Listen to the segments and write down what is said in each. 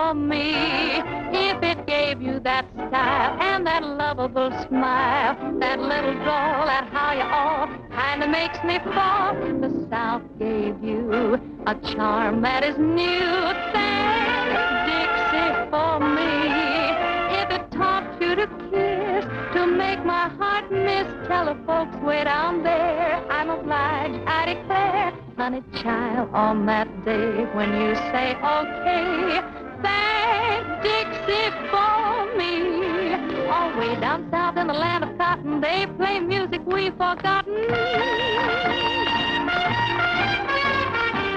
for me. If it gave you that style and that lovable smile, that little drawl, that how you all kinda makes me fall. The South gave you a charm that is new. Thank Dixie for me. If it taught you to kiss, to make my heart miss, tell the folks way down there I'm obliged, I declare. Honey child, on that day when you say okay, thank Dixie for me. All way down south in the land of cotton, they play music we've forgotten.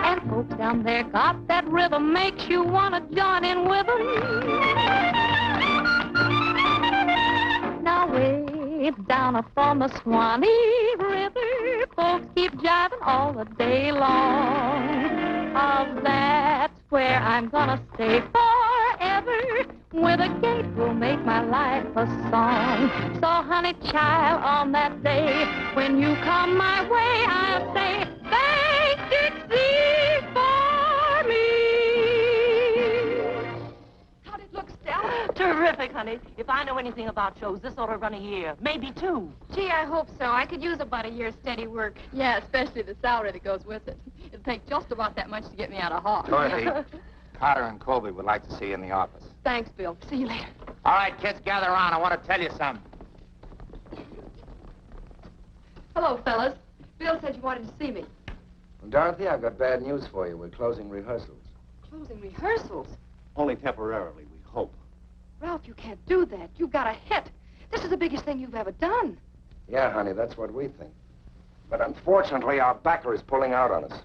And folks down there got that rhythm, makes you want to join in with them. Now way down upon the Swanee River, folks keep jiving all the day long. Oh, that's where I'm gonna stay forever, where the gate will make my life a song. So, honey child, on that day when you come my way, I'll say, thank Dixie for me. How'd it look, Stella? Terrific, honey. If I know anything about shows, this ought to run a year, maybe 2. Gee, I hope so. I could use about a year's steady work. Yeah, especially the salary that goes with it. It'll take just about that much to get me out of Hawk. Dorothy, Carter and Colby would like to see you in the office. Thanks, Bill. See you later. All right, kids, gather around. I want to tell you something. Hello, fellas. Bill said you wanted to see me. Well, Dorothy, I've got bad news for you. We're closing rehearsals. Closing rehearsals? Only temporarily, we hope. Ralph, you can't do that. You've got a hit. This is the biggest thing you've ever done. Yeah, honey, that's what we think. But unfortunately, our backer is pulling out on us.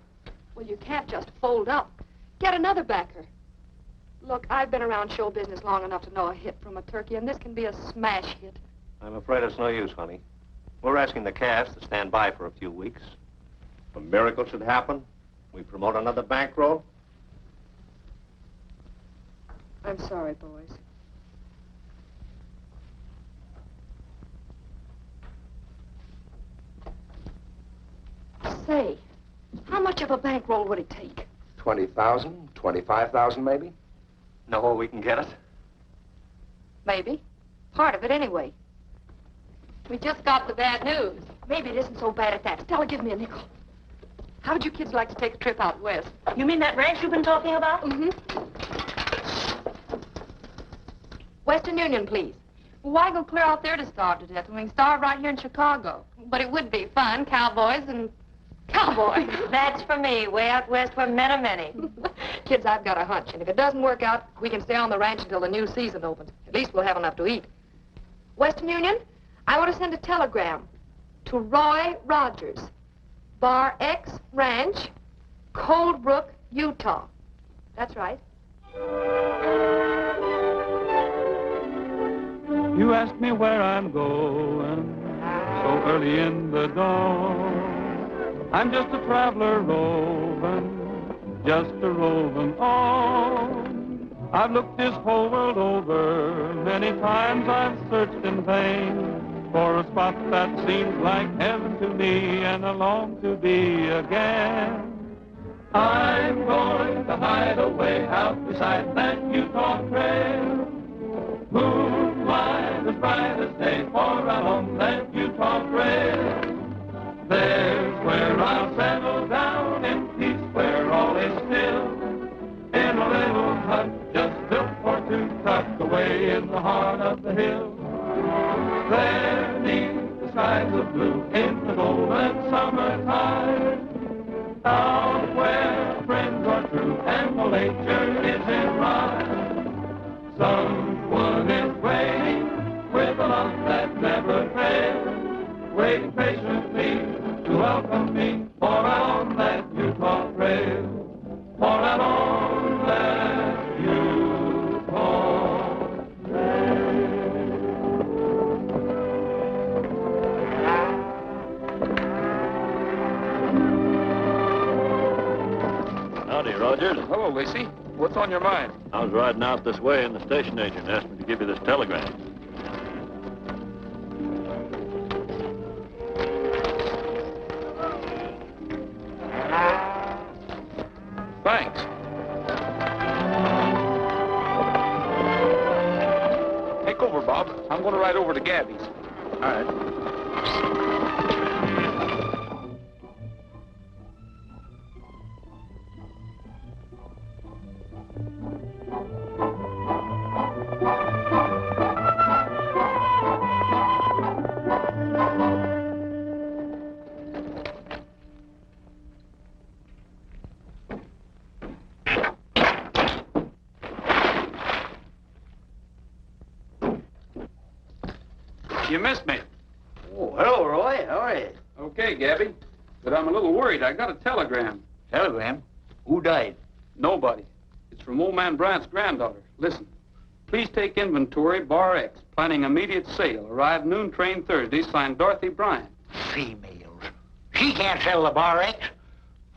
Well, you can't just fold up. Get another backer. Look, I've been around show business long enough to know a hit from a turkey, and this can be a smash hit. I'm afraid it's no use, honey. We're asking the cast to stand by for a few weeks. If a miracle should happen, we promote another bankroll. I'm sorry, boys. Say, how much of a bankroll would it take? 20,000, 25,000 maybe? Know where we can get it? Maybe. Part of it, anyway. We just got the bad news. Maybe it isn't so bad at that. Stella, give me a nickel. How would you kids like to take a trip out west? You mean that ranch you've been talking about? Mm-hmm. Western Union, please. Why go clear out there to starve to death when we can starve right here in Chicago? But it would be fun, cowboys and cowboys. That's for me, way out west where men are many. Kids, I've got a hunch, and if it doesn't work out, we can stay on the ranch until the new season opens. At least we'll have enough to eat. Western Union, I want to send a telegram to Roy Rogers, Bar X Ranch, Cold Brook, Utah. That's right. You ask me where I'm going so early in the dawn. I'm just a traveler roving, just a roving on. I've looked this whole world over, many times I've searched in vain for a spot that seems like heaven to me and I long to be again. I'm going to hide away out beside that Utah trail. Moonlight as bright as day for out on that Utah trail. There's where I'll settle down in peace, where all is still, in a little hut just built for two, tucked away in the heart of the hill. There, neath the skies of blue, in the golden summertime, out where friends are true and the nature is in rhyme. Someone is waiting with a love that never fails, waiting patiently to welcome me for out on that Utah trail, for out on that Utah trail. Howdy, Rogers. Hello, Lacey. What's on your mind? I was riding out this way and the station agent asked me to give you this telegram. Thanks. Bob. I'm going to ride over to Gabby's. All right. You missed me. Oh, hello, Roy. How are you? Okay, Gabby. But I'm a little worried. I got a telegram. Telegram? Who died? Nobody. It's from old man Bryant's granddaughter. Listen. Please take inventory, bar X. Planning immediate sale. Arrive noon train Thursday. Signed Dorothy Bryant. Females. She can't sell the bar X.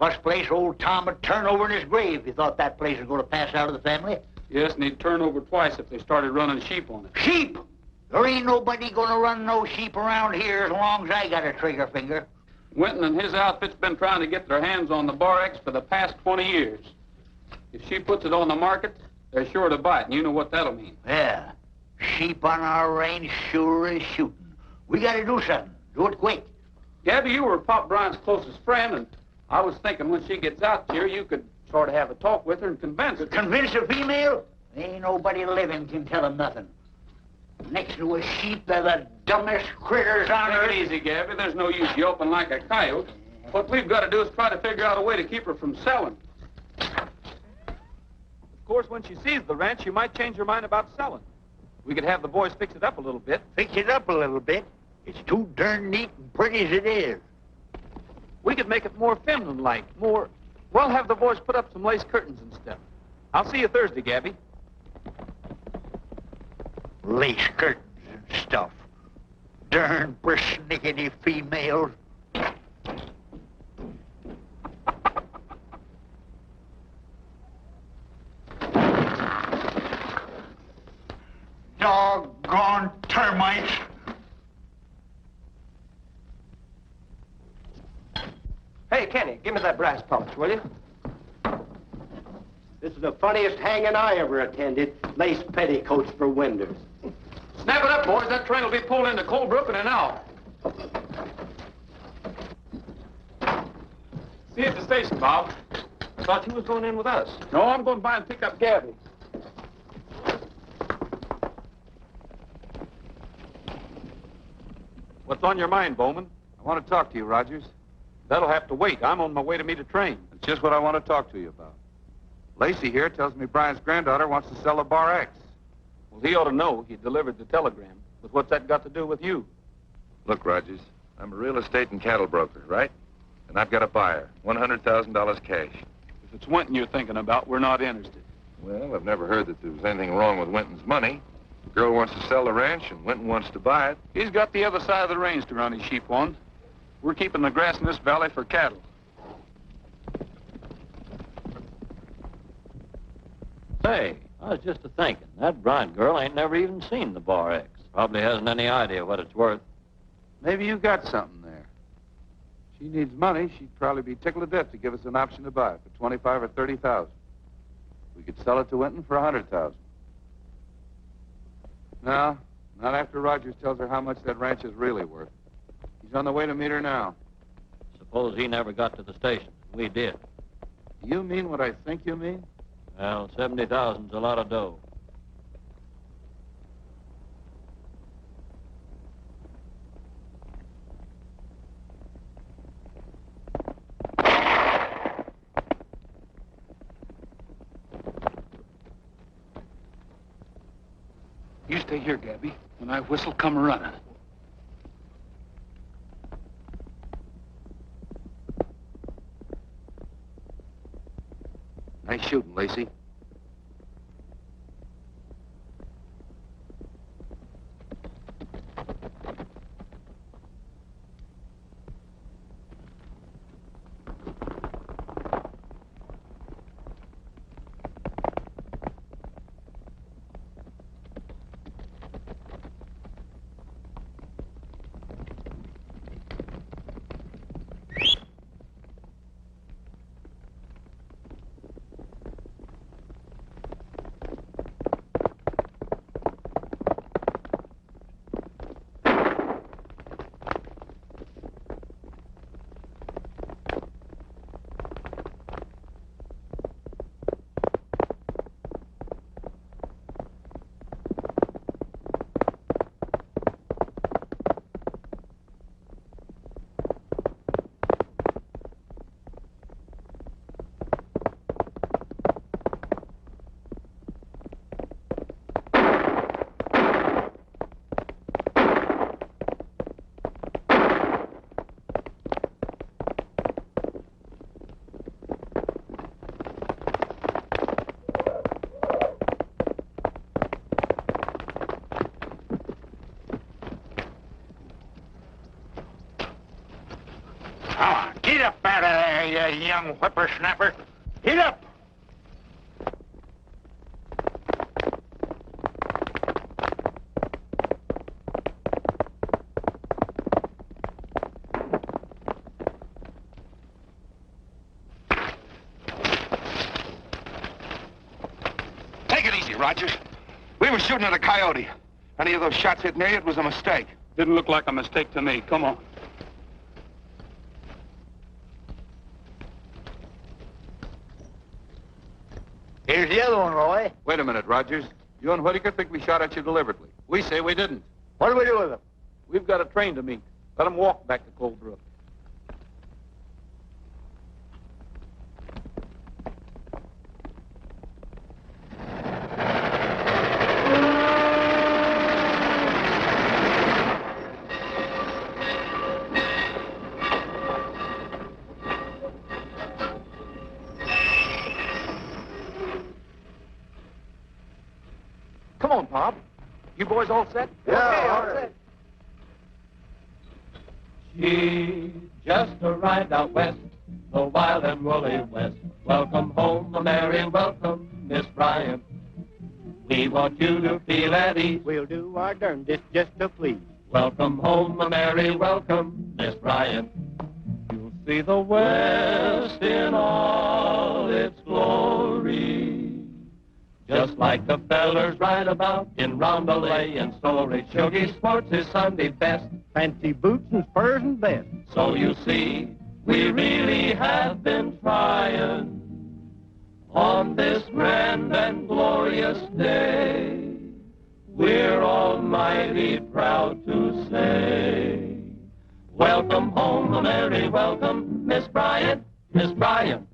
First place old Tom would turn over in his grave if he thought that place was going to pass out of the family. Yes, and he'd turn over twice if they started running sheep on it. Sheep? There ain't nobody going to run no sheep around here as long as I got a trigger finger. Winton and his outfit's been trying to get their hands on the bar X for the past 20 years. If she puts it on the market, they're sure to buy it, and you know what that'll mean. Yeah. Sheep on our range sure is shooting. We got to do something. Do it quick. Gabby, you were Pop Bryant's closest friend, and I was thinking when she gets out here, you could sort of have a talk with her and convince her. Convince a female? Ain't nobody living can tell him nothing. Next to a sheep, they're the dumbest critters on earth. Take it easy, Gabby. There's no use yelping like a coyote. What we've got to do is try to figure out a way to keep her from selling. Of course, when she sees the ranch, she might change her mind about selling. We could have the boys fix it up a little bit. Fix it up a little bit? It's too darn neat and pretty as it is. We could make it more feminine-like, more... Well, have the boys put up some lace curtains and stuff. I'll see you Thursday, Gabby. Lace curtains and stuff. Darn persnickety females. Doggone termites. Hey, Kenny, give me that brass polish, will you? This is the funniest hanging I ever attended. Lace petticoats for windows. Snap it up, boys. That train will be pulled into Colebrook in an hour. See you at the station, Bob. I thought you was going in with us. No, I'm going by and pick up Gabby. What's on your mind, Bowman? I want to talk to you, Rogers. That'll have to wait. I'm on my way to meet a train. That's just what I want to talk to you about. Lacey here tells me Brian's granddaughter wants to sell a Bar X. Well, he ought to know. He delivered the telegram. But what's that got to do with you? Look, Rogers, I'm a real estate and cattle broker, right? And I've got a buyer, $100,000 cash. If it's Winton you're thinking about, we're not interested. Well, I've never heard that there was anything wrong with Winton's money. The girl wants to sell the ranch, and Winton wants to buy it. He's got the other side of the range to run his sheep on. We're keeping the grass in this valley for cattle. Say, I was just a-thinking. That Bryant girl ain't never even seen the Bar X. Probably hasn't any idea what it's worth. Maybe you got something there. She needs money. She'd probably be tickled to death to give us an option to buy it for 25 or 30,000. We could sell it to Winton for 100,000. No, not after Rogers tells her how much that ranch is really worth. He's on the way to meet her now. Suppose he never got to the station. We did. Do you mean what I think you mean? Well, 70,000's a lot of dough. You stay here, Gabby. When I whistle, come running. Nice shooting, Lacey. you young whippersnapper. Get up! Take it easy, Rogers. We were shooting at a coyote. Any of those shots hit near you, it was a mistake. Didn't look like a mistake to me. Come on. Here's the other one, Roy. Wait a minute, Rogers. You and Whitaker think we shot at you deliberately. We say we didn't. What do we do with them? We've got a train to meet. Let them walk back to Cold Brook. Come on, Bob. You boys all set? Yeah, all set. She just arrived out west, the wild and woolly west. Welcome home, a merry welcome, Miss Bryant. We want you to feel at ease. We'll do our darndest just to please. Welcome home, a merry welcome, Miss Bryant. You'll see the West in all its glory. Just like the fellers write about in Rondelay and Story. Shuggy sports his Sunday best. Fancy boots and spurs and vests. So you see, we really have been trying on this grand and glorious day. We're almighty proud to say, welcome home, a merry welcome, Miss Bryant, Miss Bryant.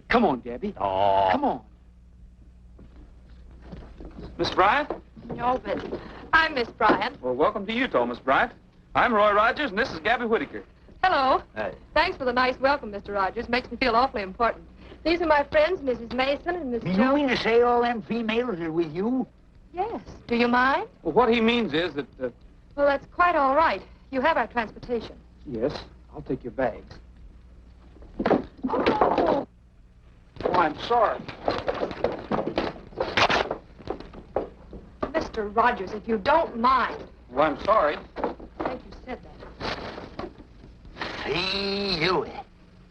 Come on, Gabby. Oh. Come on. Miss Bryant? No, but I'm Miss Bryant. Well, welcome to Utah, Miss Bryant. I'm Roy Rogers, and this is Gabby Whitaker. Hello. Hey. Thanks for the nice welcome, Mr. Rogers. Makes me feel awfully important. These are my friends, Mrs. Mason and Miss You Jones. mean to say all them females are with you? Yes. Do you mind? Well, what he means is that, Well, that's quite all right. You have our transportation. yes, I'll take your bags. Oh, Oh, I'm sorry. Mr. Rogers, if you don't mind. Well, I'm sorry. I think you said that. See you.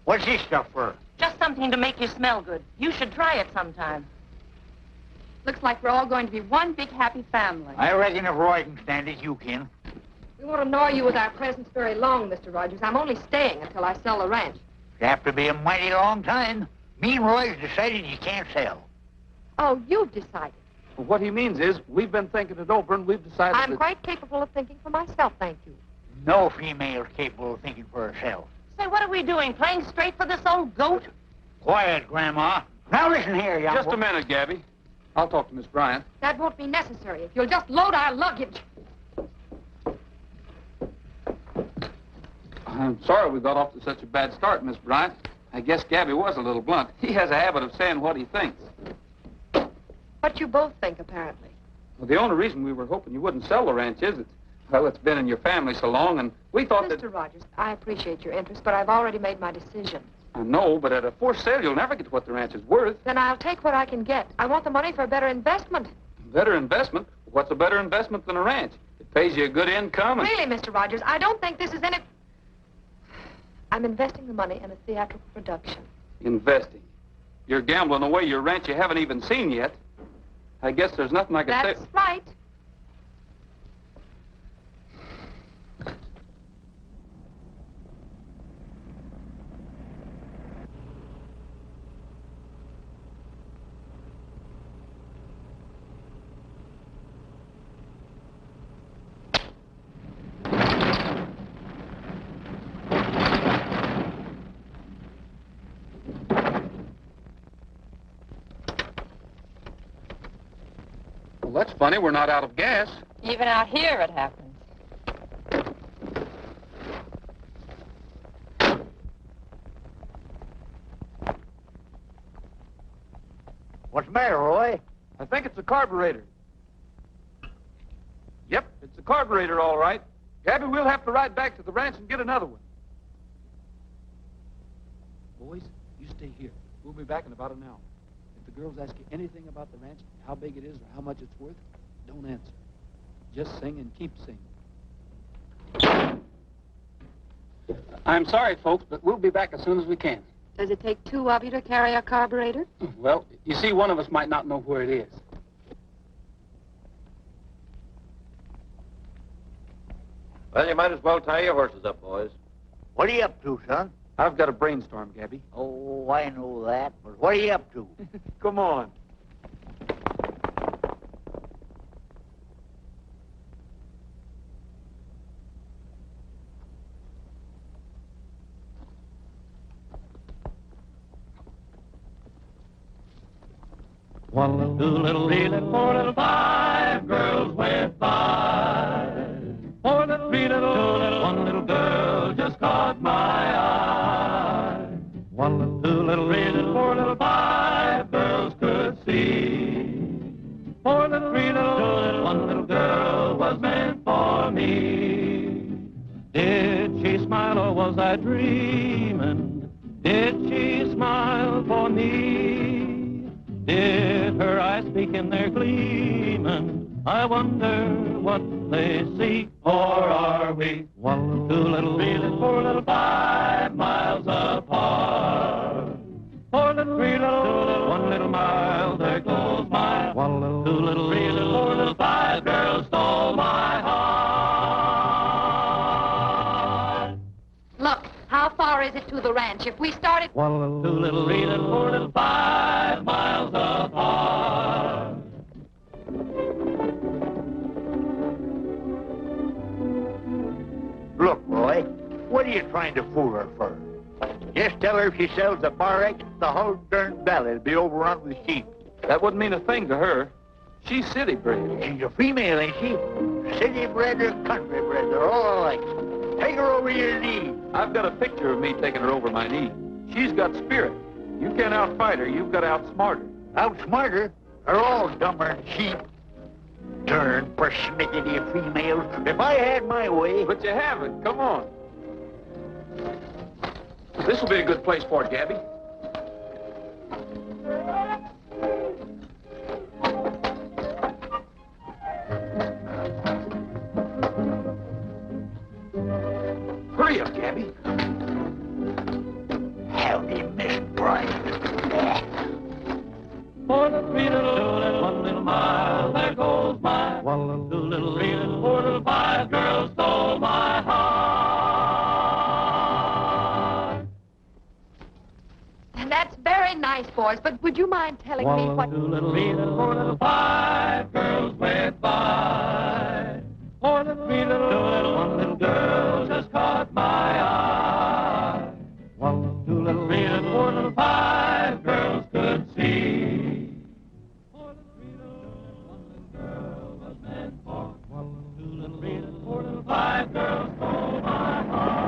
What's this stuff for? Just something to make you smell good. You should try it sometime. Looks like we're all going to be one big happy family. I reckon if Roy can stand it, you can. We won't annoy you with our presence very long, Mr. Rogers. I'm only staying until I sell the ranch. It'll have to be a mighty long time. Me and Roy's decided you can't sell. Oh, you've decided. Well, what he means is we've been thinking it over, and we've decided I'm that... quite capable of thinking for myself, thank you. No female's capable of thinking for herself. Say, what are we doing? Playing straight for this old goat? Quiet, Grandma. Now listen here, young Just a minute, Gabby. I'll talk to Miss Bryant. That won't be necessary if you'll just load our luggage. I'm sorry we got off to such a bad start, Miss Bryant. I guess Gabby was a little blunt. He has a habit of saying what he thinks. What you both think, apparently. Well, the only reason we were hoping you wouldn't sell the ranch is that, well, it's been in your family so long, and we thought that... Mr. Rogers, I appreciate your interest, but I've already made my decision. I know, but at a forced sale, you'll never get what the ranch is worth. Then I'll take what I can get. I want the money for a better investment. Better investment? What's a better investment than a ranch? It pays you a good income and... Really, Mr. Rogers, I don't think this is any... I'm investing the money in a theatrical production. Investing. You're gambling away your ranch you haven't even seen yet. I guess there's nothing I can say... That's right. Well, that's funny. We're not out of gas. Even out here it happens. What's the matter, Roy? I think it's a carburetor. Yep, it's a carburetor, all right. Gabby, we'll have to ride back to the ranch and get another one. Boys, you stay here. We'll be back in about an hour. If the girls ask you anything about the ranch, how big it is or how much it's worth, don't answer. Just sing and keep singing. I'm sorry, folks, but we'll be back as soon as we can. Does it take two of you to carry a carburetor? Well, you see, one of us might not know where it is. Well, you might as well tie your horses up, boys. What are you up to, son? I've got a brainstorm, Gabby. Oh, I know that, but what are you up to? Come on. One little, two little, three little, four little, five girls went by. Four little, three little, two little, one little girl just caught my eye. One little, two little, three little, four little, five girls could see. Four little, three little, two little, one little girl was meant for me. Did she smile or was I dreaming? Did she smile for me? Did her eyes speak in their gleaming? I wonder what they see. Or are we one little, two little, three little, four little, 5 miles apart? Four little, three little, two little, one little mile, there goes my one little, two little, three little, four little, 5 girls stole my heart. Look, how far is it to the ranch? If we started... One little, two little, three little, four little, 5 miles apart. Look, Roy, what are you trying to fool her for? Just tell her if she sells the bar X, the whole darn valley will be overrun with sheep. That wouldn't mean a thing to her. She's city bred. She's a female, ain't she? City bred or country bred, they're all alike. Take her over your knee. I've got a picture of me taking her over my knee. She's got spirit. You can't outfight her. You've got to outsmart her. Outsmart her? They're all dumber than sheep. Darn persnickety females. If I had my way... But you haven't. Come on. This will be a good place for it, Gabby. Hurry up, Gabby. Howdy, Miss Bryant. Four little, three little, two little, one little mile, there goes my one little, two little, three little, four little, 5 girls stole my heart. And that's very nice, boys, but would you mind telling me what... 2 little, 3 little, 4 little, 5 girls went by. 4 little, 3 little, 2 little, 1 little girl just caught my eye. 1 little, 2 little, 3 little, 4 little, 5 girls could see. 4 little, 3 little, 1 little girl was meant for. 1 little, 2 little, 3 little, 4 little, 5 girls stole my heart.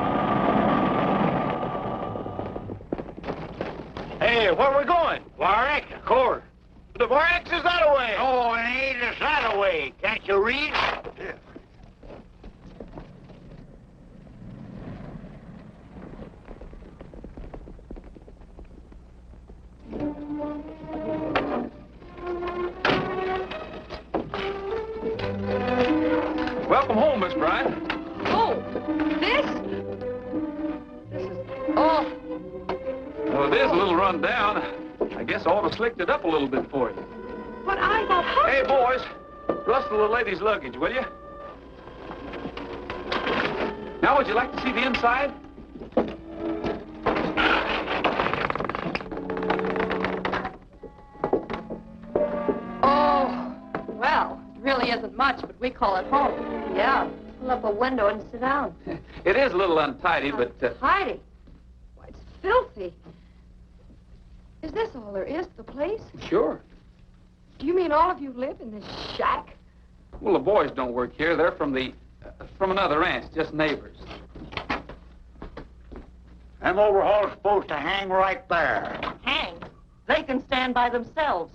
Hey, where we going? Bar X, of course. The Bar X is that away. Oh, it ain't it's that away. Can't you read? Yeah. Welcome home, Miss Bryant. Oh, this? This is... Oh, Well, it is a little run down. I guess I ought to slicked it up a little bit for you. but I got hurt. Hey, boys, rustle the lady's luggage, will you? Now, would you like to see the inside? Oh, well, it really isn't much, but we call it home. Yeah. Pull up a window and sit down. It is a little untidy, but... Heidi. Why, it's filthy. Is this all there is to the place? Sure. Do you mean all of you live in this shack? Well, the boys don't work here. They're from another ranch, just neighbors. Them overhauls supposed to hang right there. Hang. They can stand by themselves.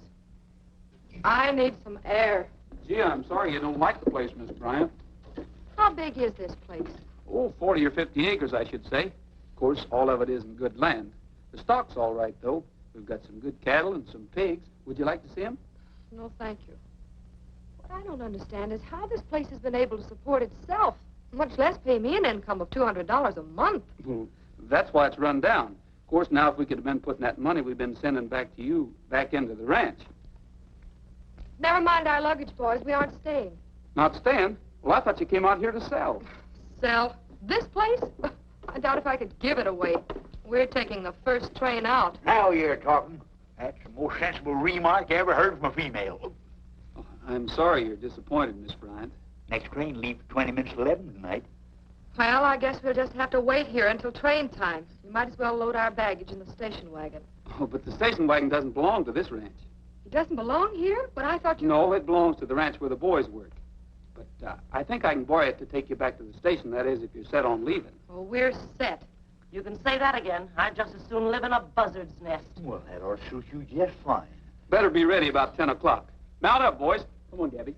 I need some air. Gee, I'm sorry you don't like the place, Miss Bryant. How big is this place? Oh, 40 or 50 acres, I should say. Of course, all of it isn't good land. The stock's all right, though. We've got some good cattle and some pigs. Would you like to see them? No, thank you. What I don't understand is how this place has been able to support itself, much less pay me an income of $200 a month. Well, that's why it's run down. Of course, now if we could have been putting that money we've been sending back to you back into the ranch. Never mind our luggage, boys. We aren't staying. Not staying? Well, I thought you came out here to sell. Sell? This place? I doubt if I could give it away. We're taking the first train out. Now you're talking. That's the most sensible remark I ever heard from a female. Oh, I'm sorry you're disappointed, Miss Bryant. Next train leaves 20 minutes to 11 tonight. Well, I guess we'll just have to wait here until train time. We might as well load our baggage in the station wagon. Oh, but the station wagon doesn't belong to this ranch. It doesn't belong here? But I thought you... No, it belongs to the ranch where the boys work. But I think I can borrow it to take you back to the station, that is, if you're set on leaving. Oh, we're set. You can say that again. I'd just as soon live in a buzzard's nest. Well, that ought to suit you just fine. Better be ready about 10 o'clock. Mount up, boys. Come on, Gabby.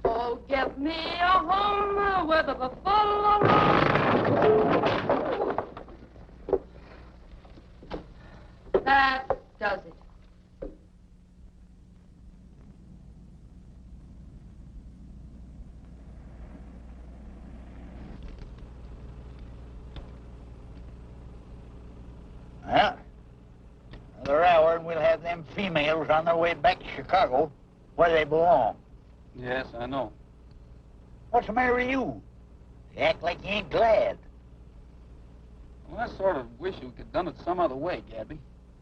Oh, get me a home with a buffalo. That does it. Well, another hour and we'll have them females on their way back to Chicago, where they belong. Yes, I know. What's the matter with you? You act like you ain't glad. Well, I sort of wish we could done it some other way, Gabby.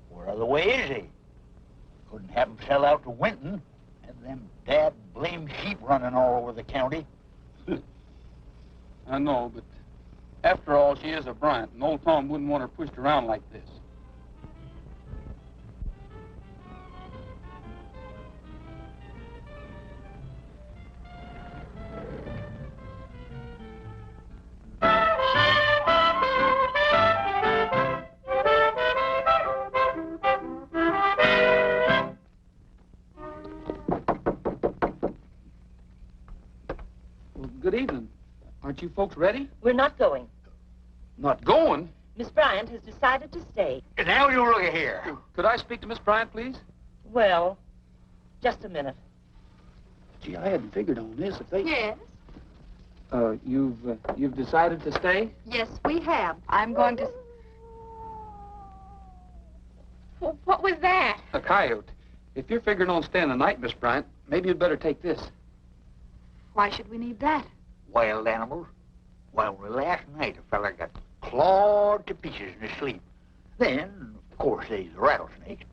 What other way is he? Couldn't have them sell out to Winton. Have them dad blame sheep running all over the county. I know, but after all, she is a Bryant, and old Tom wouldn't want her pushed around like this. Good evening. Aren't you folks ready? We're not going. Not going? Miss Bryant has decided to stay. Now you look here. Could I speak to Miss Bryant, please? Well, just a minute. Gee, I hadn't figured on this. If they... Yes? You've decided to stay? Yes, we have. I'm going to... What was that? A coyote. If you're figuring on staying the night, Miss Bryant, maybe you'd better take this. Why should we need that? Wild animals. Well, last night a fella got clawed to pieces in his sleep. Then, of course, there's the rattlesnake.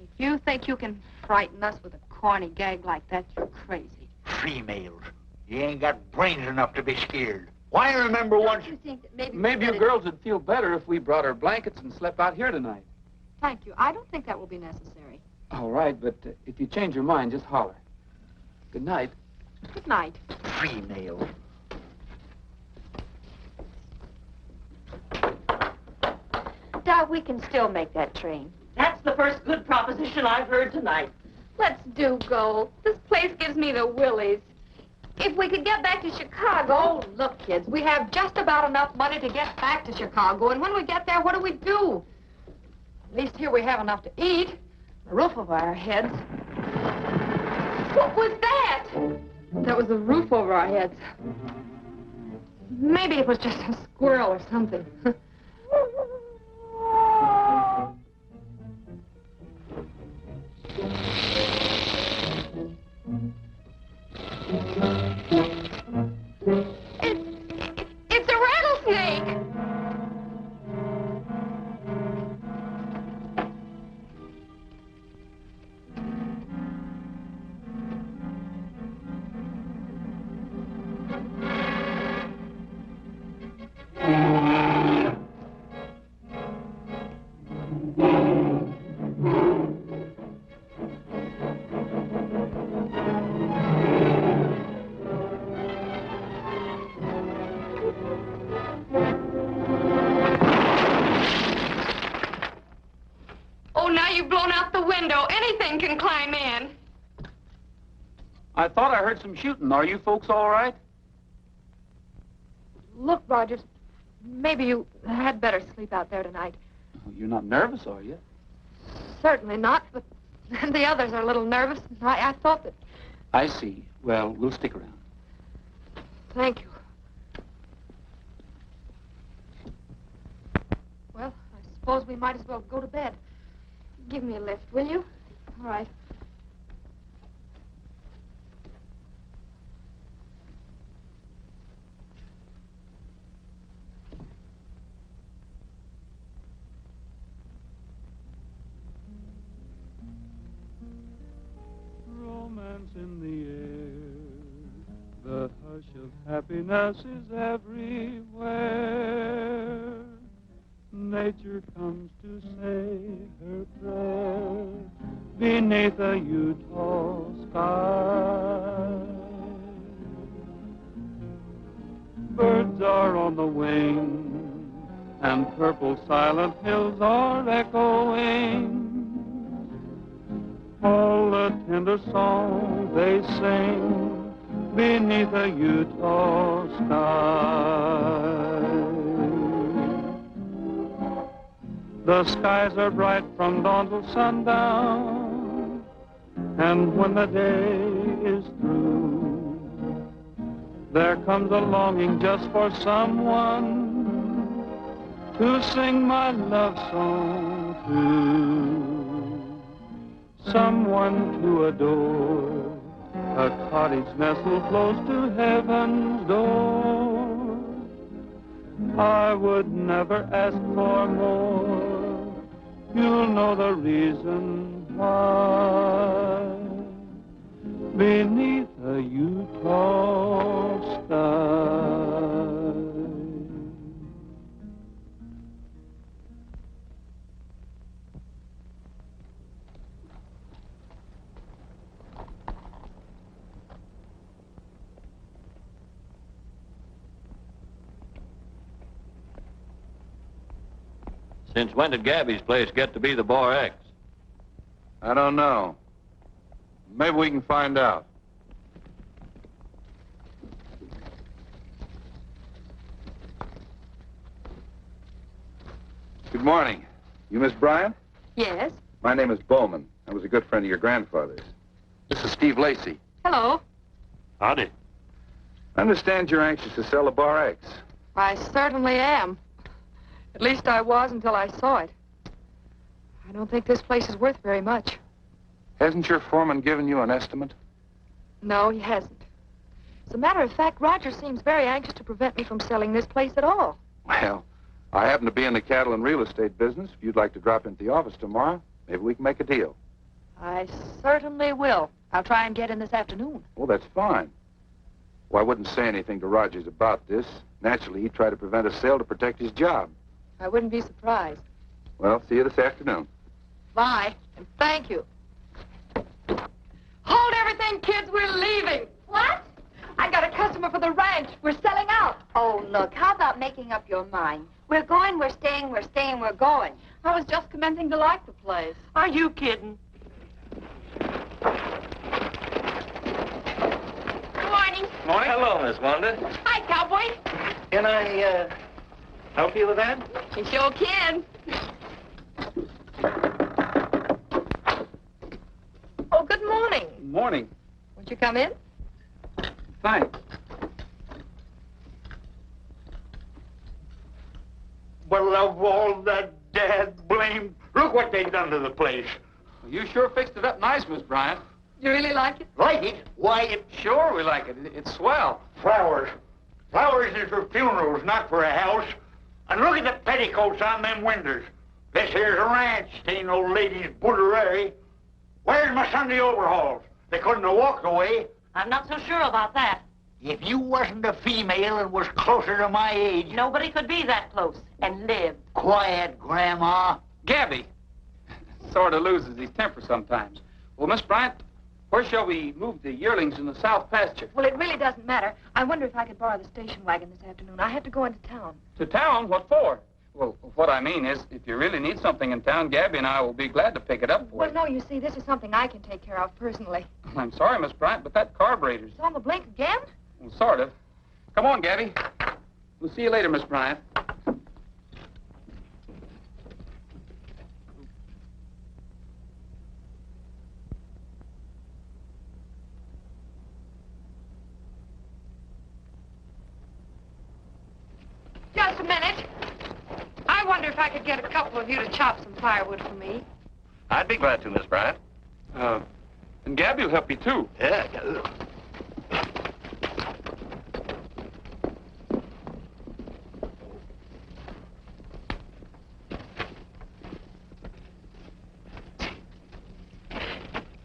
If you think you can frighten us with a corny gag like that, you're crazy. Females. You ain't got brains enough to be scared. Why, I remember once... You think that Maybe you girls would feel better if we brought our blankets and slept out here tonight. Thank you. I don't think that will be necessary. All right, but if you change your mind, just holler. Good night. Good night. Females. Doc, we can still make that train. That's the first good proposition I've heard tonight. Let's do go. This place gives me the willies. If we could get back to Chicago... Oh, look, kids, we have just about enough money to get back to Chicago. And when we get there, what do we do? At least here we have enough to eat. A roof over our heads. What was that? That was the roof over our heads. Maybe it was just a squirrel or something. It's a rattlesnake! Oh, now you've blown out the window. Anything can climb in. I thought I heard some shooting. Are you folks all right? Look, Rogers, maybe you had better sleep out there tonight. You're not nervous, are you? Certainly not, but the others are a little nervous. I thought that... I see. Well, we'll stick around. Thank you. Well, I suppose we might as well go to bed. Give me a lift, will you? All right. Romance in the air, the hush of happiness is everywhere. Nature comes to say her prayer beneath a Utah sky. Birds are on the wing, and purple silent hills are echoing. All the tender songs they sing beneath a Utah sky. The skies are bright from dawn till sundown, and when the day is through, there comes a longing just for someone to sing my love song to, someone to adore, a cottage nestled close to heaven's door. I would never ask for more. You'll know the reason why beneath a Utah sky. Since when did Gabby's place get to be the Bar X? I don't know. Maybe we can find out. Good morning. You Miss Bryant? Yes? My name is Bowman. I was a good friend of your grandfather's. This is Steve Lacey. Hello. Howdy. I understand you're anxious to sell the Bar X. I certainly am. At least I was until I saw it. I don't think this place is worth very much. Hasn't your foreman given you an estimate? No, he hasn't. As a matter of fact, Roger seems very anxious to prevent me from selling this place at all. Well, I happen to be in the cattle and real estate business. If you'd like to drop into the office tomorrow, maybe we can make a deal. I certainly will. I'll try and get in this afternoon. Oh, that's fine. Well, I wouldn't say anything to Rogers about this. Naturally, he'd try to prevent a sale to protect his job. I wouldn't be surprised. Well, see you this afternoon. Bye, and thank you. Hold everything, kids. We're leaving. What? I got a customer for the ranch. We're selling out. Oh, look, how about making up your mind? We're going, we're staying, we're staying, we're going. I was just commencing to like the place. Are you kidding? Good morning. Morning. Hello, Miss Wanda. Hi, cowboy. Can I, help you with that? You sure can. Oh, good morning. Morning. Won't you come in? Thanks. Well, of all the dad blame, look what they've done to the place. You sure fixed it up nice, Miss Bryant. You really like it? Like it? Why, it... Sure we like it. It's swell. Flowers. Flowers is for funerals, not for a house. And look at the petticoats on them windows. This here's a ranch, ain't no lady's boudoir. Where's my Sunday overalls? They couldn't have walked away. I'm not so sure about that. If you wasn't a female and was closer to my age... Nobody could be that close and live. Quiet, Grandma. Gabby sort of loses his temper sometimes. Well, Miss Bryant, where shall we move the yearlings in the south pasture? Well, it really doesn't matter. I wonder if I could borrow the station wagon this afternoon. I have to go into town. To town? What for? Well, what I mean is, if you really need something in town, Gabby and I will be glad to pick it up for Well, you. no, you see, this is something I can take care of personally. I'm sorry, Miss Bryant, but that carburetor's... It's on the blink again? Well, sort of. Come on, Gabby. We'll see you later, Miss Bryant. Just a minute. I wonder if I could get a couple of you to chop some firewood for me. I'd be glad to, Miss Bryant. And Gabby will help you, too. Yeah.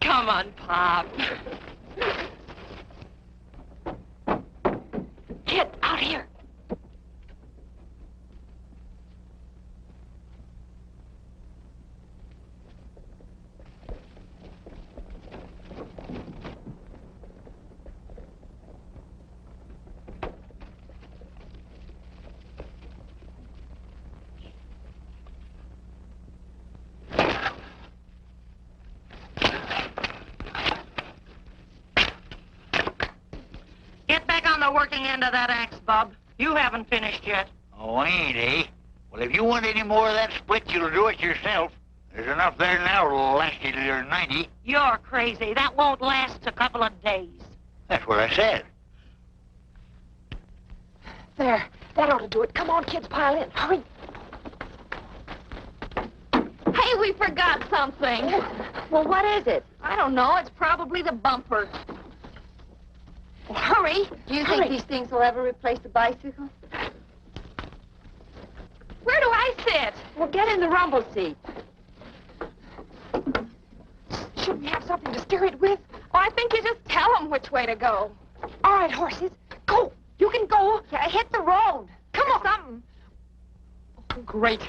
Come on, Pop. Get out here. Get back on the working end of that axe, Bub. You haven't finished yet. Oh, ain't, eh? Well, if you want any more of that split, you'll do it yourself. There's enough there now to last you till you're 90. You're crazy. That won't last a couple of days. That's what I said. There. That ought to do it. Come on, kids, pile in. Hurry. Hey, we forgot something. Well, what is it? I don't know. It's probably the bumper. Well, hurry. Do you Hurry. think these things will ever replace the bicycle? Where do I sit? Well, get in the rumble seat. Should we have something to steer it with? Oh, I think you just tell them which way to go. All right, horses. Go. You can go. Yeah, hit the road. Come on. Something. Oh, great.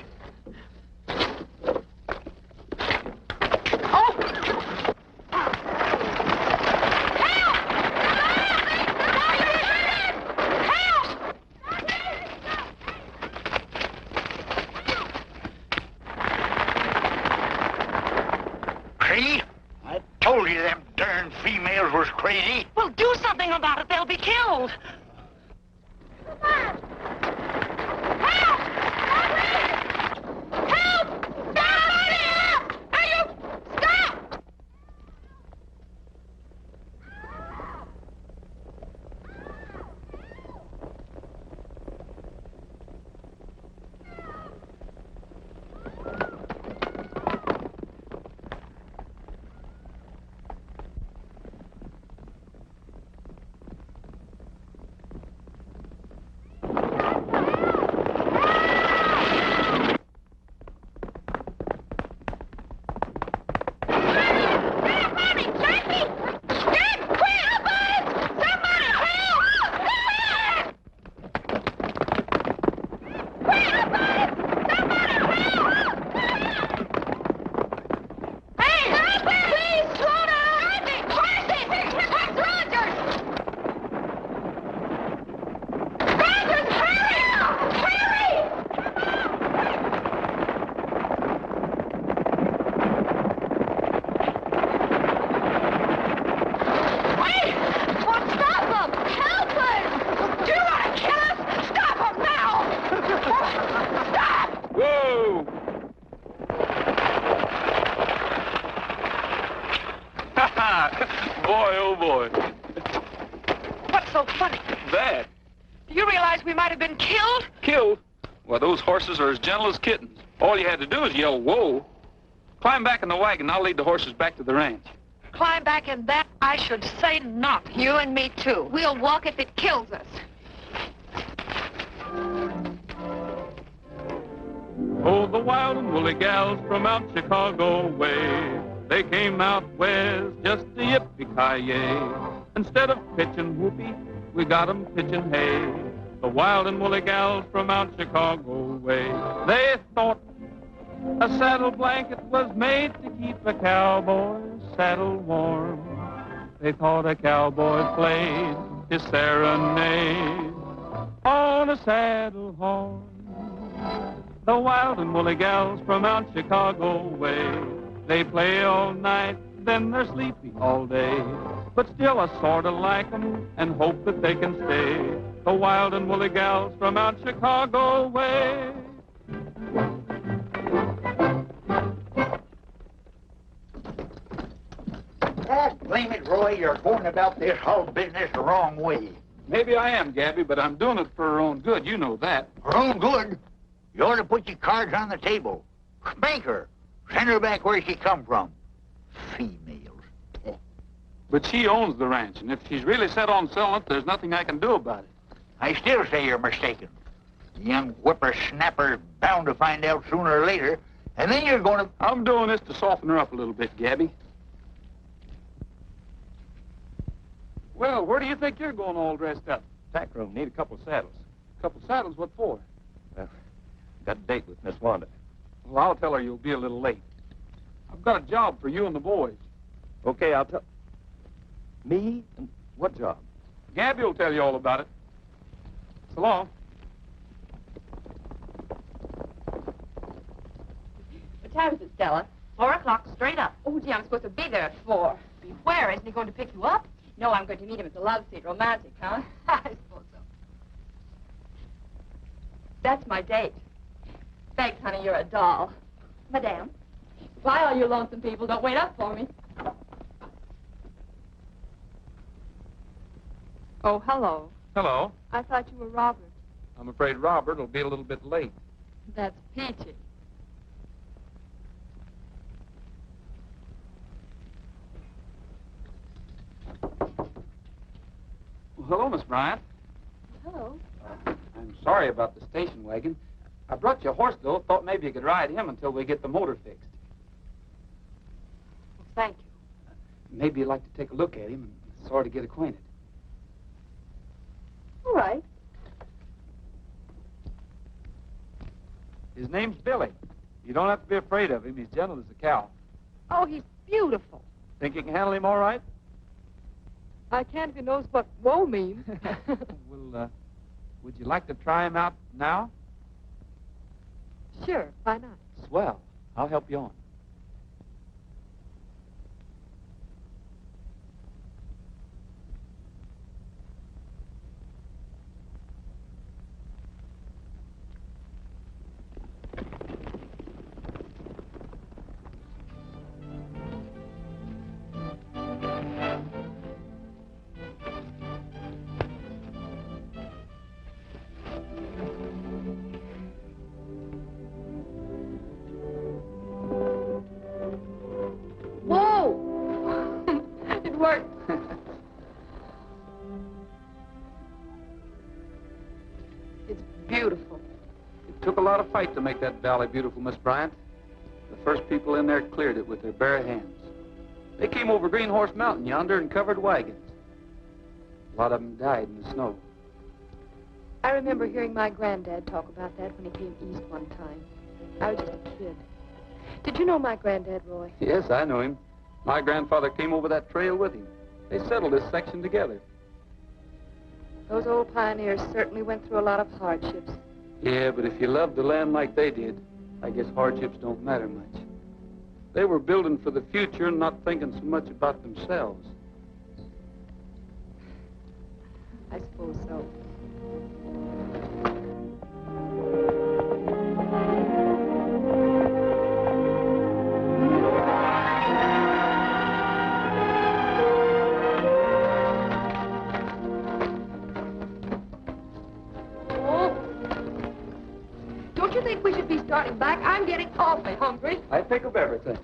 Oh! See? I told you them darn females was crazy. Well, do something about it. They'll be killed. Boy, oh boy. What's so funny? That. Do you realize we might have been killed? Killed? Well, those horses are as gentle as kittens. All you had to do is yell, whoa. Climb back in the wagon, I'll lead the horses back to the ranch. Climb back in that? I should say not. You and me, too. We'll walk if it kills us. Oh, the wild and woolly gals from out Chicago way. They came out west just to yippee-ki-yay. Instead of pitching whoopee, we got 'em pitching hay. The wild and woolly gals from out Chicago way. They thought a saddle blanket was made to keep a cowboy's saddle warm. They thought a cowboy played his serenade on a saddle horn. The wild and woolly gals from out Chicago way. They play all night, then they're sleepy all day. But still I sort of like 'em and hope that they can stay. The wild and woolly gals from out Chicago way. God blame it, Roy, you're going about this whole business the wrong way. Maybe I am, Gabby, but I'm doing it for her own good. You know that. Her own good? You ought to put your cards on the table. Spank her. Send her back where she come from. Females. But she owns the ranch, and if she's really set on selling it, there's nothing I can do about it. I still say you're mistaken. The young whippersnapper's bound to find out sooner or later, and then you're going to... I'm doing this to soften her up a little bit, Gabby. Well, where do you think you're going all dressed up? Tack room, need a couple of saddles. Couple saddles, what for? Well, got a date with Miss Wanda. Well, I'll tell her you'll be a little late. I've got a job for you and the boys. Okay, I'll tell... Me? And what job? Gabby will tell you all about it. So long. What time is it, Stella? 4 o'clock straight up. Oh, gee, I'm supposed to be there at 4. Be where? Isn't he going to pick you up? No, I'm going to meet him at the love seat. Romantic, huh? I suppose so. That's my date. Thanks, honey, you're a doll. Madame. Bye, all you lonesome people. Don't wait up for me. Oh, hello. Hello. I thought you were Robert. I'm afraid Robert will be a little bit late. That's peachy. Well, hello, Miss Bryant. Hello. I'm sorry about the station wagon. I brought you a horse, though. Thought maybe you could ride him until we get the motor fixed. Well, thank you. Maybe you'd like to take a look at him and sort of get acquainted. All right. His name's Billy. You don't have to be afraid of him. He's gentle as a cow. Oh, he's beautiful. Think you can handle him all right? I can't if he knows what woe means. Well, would you like to try him out now? Sure, why not? Swell. I'll help you on. To make that valley beautiful, Miss Bryant. The first people in there cleared it with their bare hands. They came over Green Horse Mountain yonder and covered wagons. A lot of them died in the snow. I remember hearing my granddad talk about that when he came east one time. I was just a kid. Did you know my granddad, Roy? Yes, I know him. My grandfather came over that trail with him. They settled this section together. Those old pioneers certainly went through a lot of hardships. Yeah, but if you love the land like they did, I guess hardships don't matter much. They were building for the future and not thinking so much about themselves. I suppose so. We should be starting back. I'm getting awfully hungry. I think of everything.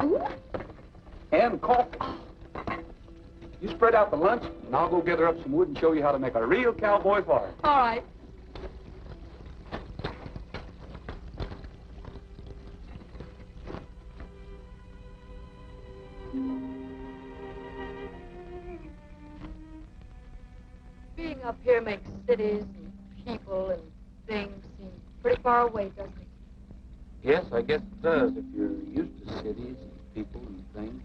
Ooh. And coffee. You spread out the lunch, and I'll go gather up some wood and show you how to make a real cowboy fire. All right. Being up here makes cities and people and things seem pretty far away, doesn't it? Yes, I guess it does if you're used to cities and people and things.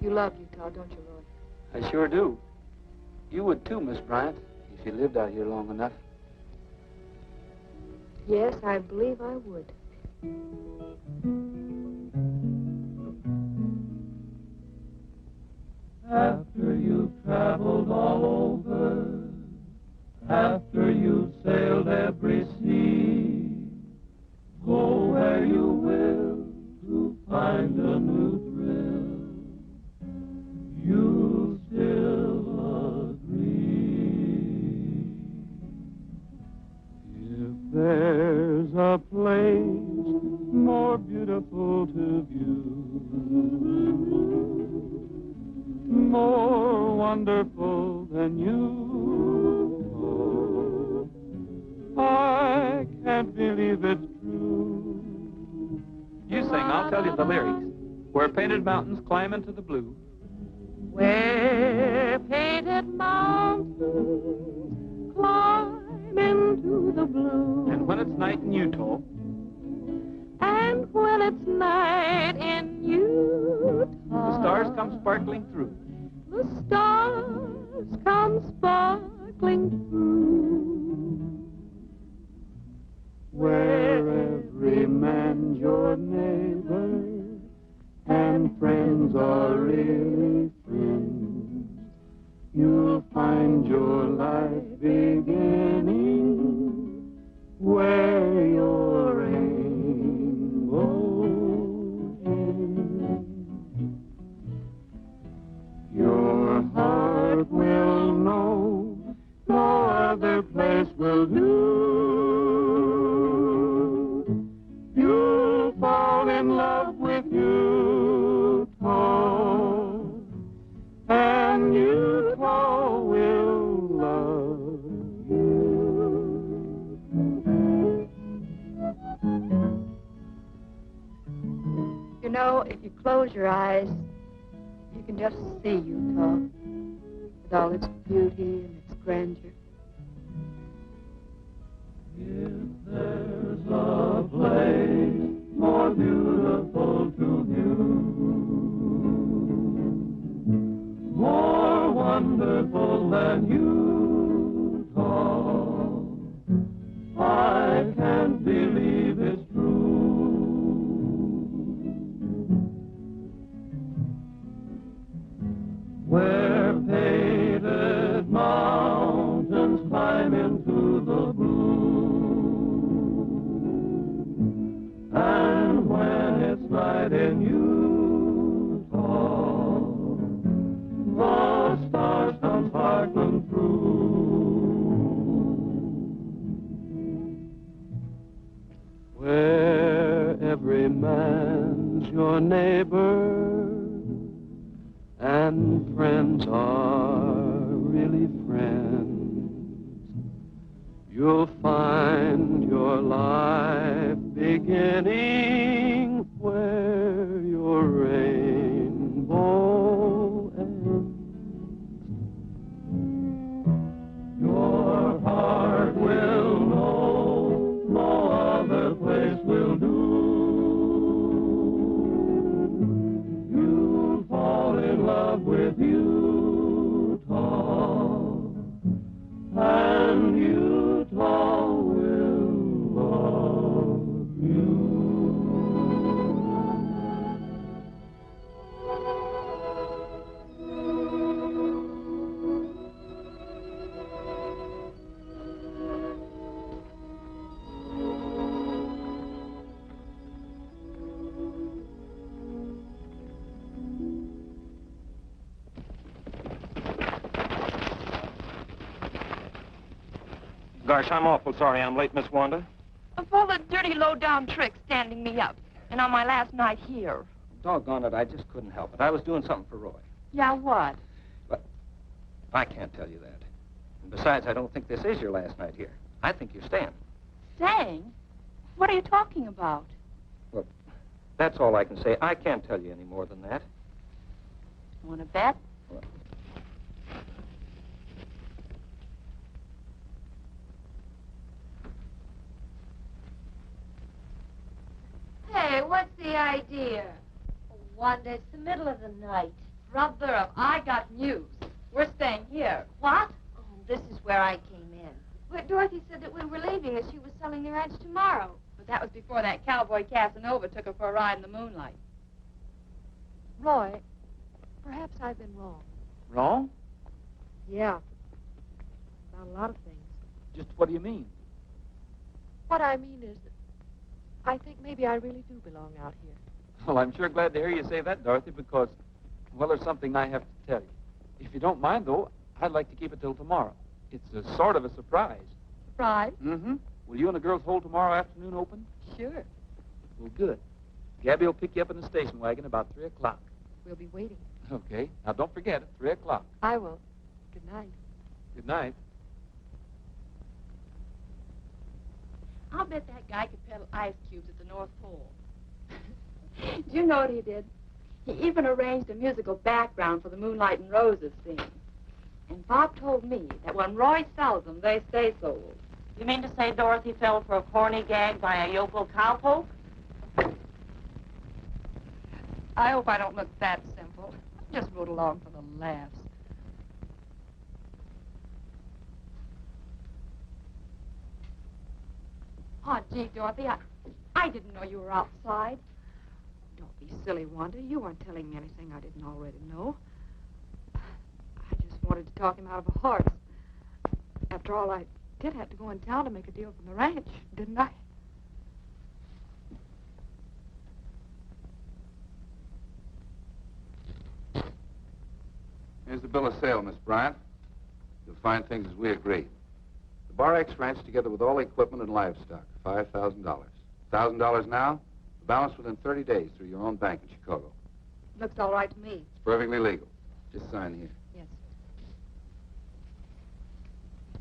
You love Utah, don't you, Roy? I sure do. You would too, Miss Bryant, if you lived out here long enough. Yes, I believe I would. After you've traveled all over, after you've sailed every sea, go where you will to find a new thrill. You'll still agree. If there's a place more beautiful to view, more wonderful than you, oh, I can't believe it's true. You sing, I'll tell you the lyrics. Where painted mountains climb into the blue. Where painted mountains climb into the blue. And when it's night in Utah. And when it's night in Utah. The stars come sparkling through. The stars come sparkling through. Where every man's your neighbor and friends are really friends, you'll find your life beginning where your rainbow ends. Your heart will know no other place will do. You'll fall in love with Utah, and Utah will love you. You know, if you close your eyes, you can just see Utah with all its beauty and its grandeur. If there's a place more beautiful to view, more wonderful than Utah, I can't believe it's true. Where painted mountains climb into the blue, and when it's night in Utah, the stars come sparkling through. Where every man's your neighbor and friends are really friends, you'll find your life beginning where your rainbow ends. Your heart will know no other place will do. You'll fall in love with Utah, and Utah will love you. Gosh, I'm awful sorry I'm late, Miss Wanda. Of all the dirty, low-down tricks standing me up, and on my last night here. Doggone it, I just couldn't help it. I was doing something for Roy. Yeah, what? But I can't tell you that. And besides, I don't think this is your last night here. I think you're staying. Staying? What are you talking about? Well, that's all I can say. I can't tell you any more than that. Want to bet? Hey, what's the idea? Wanda, it's the middle of the night. Brother, I got news. We're staying here. What? Oh, this is where I came in. But Dorothy said that we were leaving as she was selling the ranch tomorrow. But that was before that cowboy Casanova took her for a ride in the Moonlight. Roy, perhaps I've been wrong. Wrong? Yeah. About a lot of things. Just what do you mean? What I mean is that I think maybe I really do belong out here. Well, I'm sure glad to hear you say that, Dorothy, because, well, there's something I have to tell you. If you don't mind, though, I'd like to keep it till tomorrow. It's a sort of a surprise. Surprise? Mm-hmm. Will you and the girls hold tomorrow afternoon open? Sure. Well, good. Gabby will pick you up in the station wagon about 3 o'clock. We'll be waiting. Okay. Now, don't forget it, 3 o'clock. I will. Good night. Good night. I'll bet that guy could peddle ice cubes at the North Pole. Do you know what he did? He even arranged a musical background for the Moonlight and Roses scene. And Bob told me that when Roy sells them, they stay sold. You mean to say Dorothy fell for a corny gag by a yokel cowpoke? I hope I don't look that simple. I just rode along for the laughs. Oh, gee, Dorothy, I didn't know you were outside. Don't be silly, Wanda. You weren't telling me anything I didn't already know. I just wanted to talk him out of a horse. After all, I did have to go in town to make a deal from the ranch, didn't I? Here's the bill of sale, Miss Bryant. You'll find things as we agreed. The Bar X Ranch, together with all equipment and livestock, $5,000. $1,000 now, the balance within 30 days through your own bank in Chicago. Looks all right to me. It's perfectly legal. Just sign here.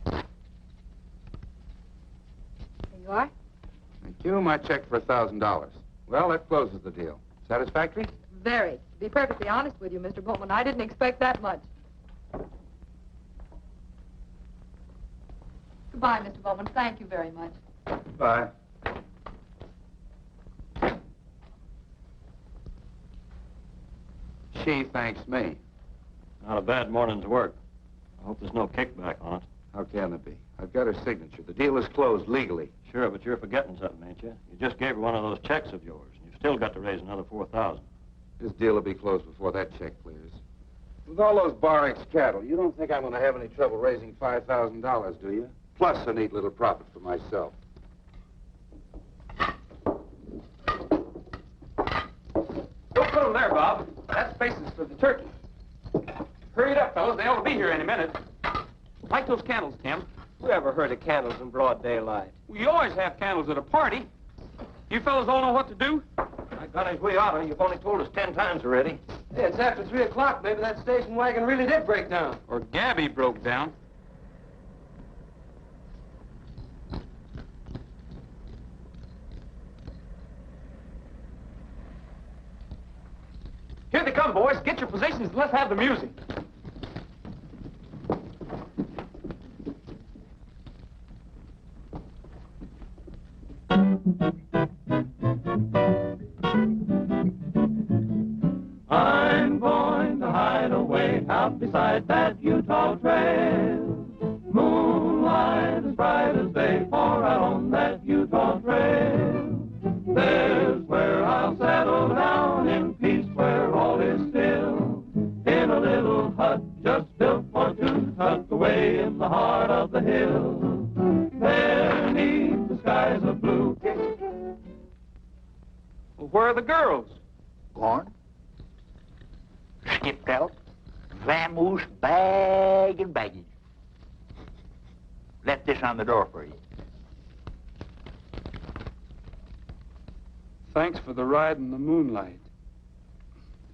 Yes. There you are. Thank you. My check for $1,000. Well, that closes the deal. Satisfactory? Very. To be perfectly honest with you, Mr. Bowman, I didn't expect that much. Goodbye, Mr. Bowman. Thank you very much. Bye. She thanks me. Not a bad morning's work. I hope there's no kickback on it. How can there be? I've got her signature. The deal is closed legally. Sure, but you're forgetting something, ain't you? You just gave her one of those checks of yours, and you've still got to raise another $4,000. This deal will be closed before that check clears. With all those Bar X cattle, you don't think I'm going to have any trouble raising $5,000, do you? Plus a neat little profit for myself. Don't put them there, Bob. That space is for the turkey. Hurry it up, fellas. They ought to be here any minute. Light those candles, Tim. Who ever heard of candles in broad daylight? We always have candles at a party. You fellas all know what to do? I got it, we oughta. You've only told us 10 times already. Yeah, it's after 3 o'clock. Maybe that station wagon really did break down. Or Gabby broke down. Here they come, boys. Get your positions and let's have the music. I'm going to hide away out beside that Utah trail. Moonlight as bright as day, for out on that Utah trail. There's where I'll settle down in peace, where all is still. In a little hut just built for two, tucked away in the heart of the hill. There 'neath the skies of blue. Well, where are the girls? Gone. Skipped out. Vamoose, bag and baggage. Left this on the door for you. Thanks for the ride in the Moonlight.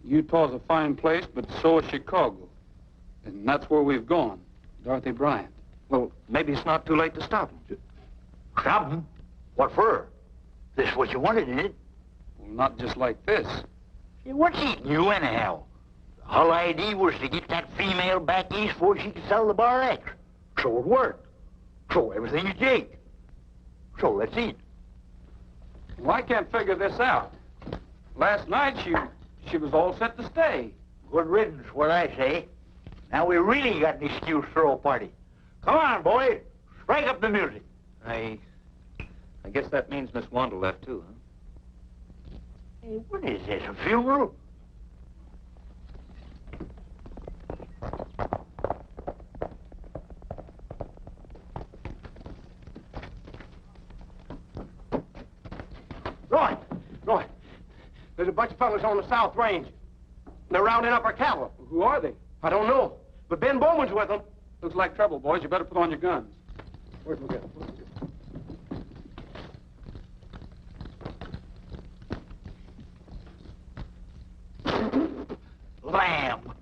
Utah's a fine place, but so is Chicago. And that's where we've gone. Dorothy Bryant. Well, maybe it's not too late to stop him. Stop him? What for? This what you wanted, isn't it? Well, not just like this. Hey, what's eating you, anyhow? The whole idea was to get that female back east before she could sell the Bar X. So it worked. So everything is jake. So let's eat. Well, I can't figure this out. Last night, she was all set to stay. Good riddance, what I say. Now we really got an excuse to throw a party. Come on, boys. Strike up the music. I guess that means Miss Wanda left too, huh? Hey, what is this, a funeral? Roy, there's a bunch of fellas on the South Range. They're rounding up our cattle. Who are they? I don't know, but Ben Bowman's with them. Looks like trouble, boys. You better put on your guns. Where's McGill? Lamb.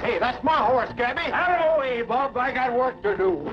Hey, that's my horse, Gabby. Hello, hey, Bob. I got work to do.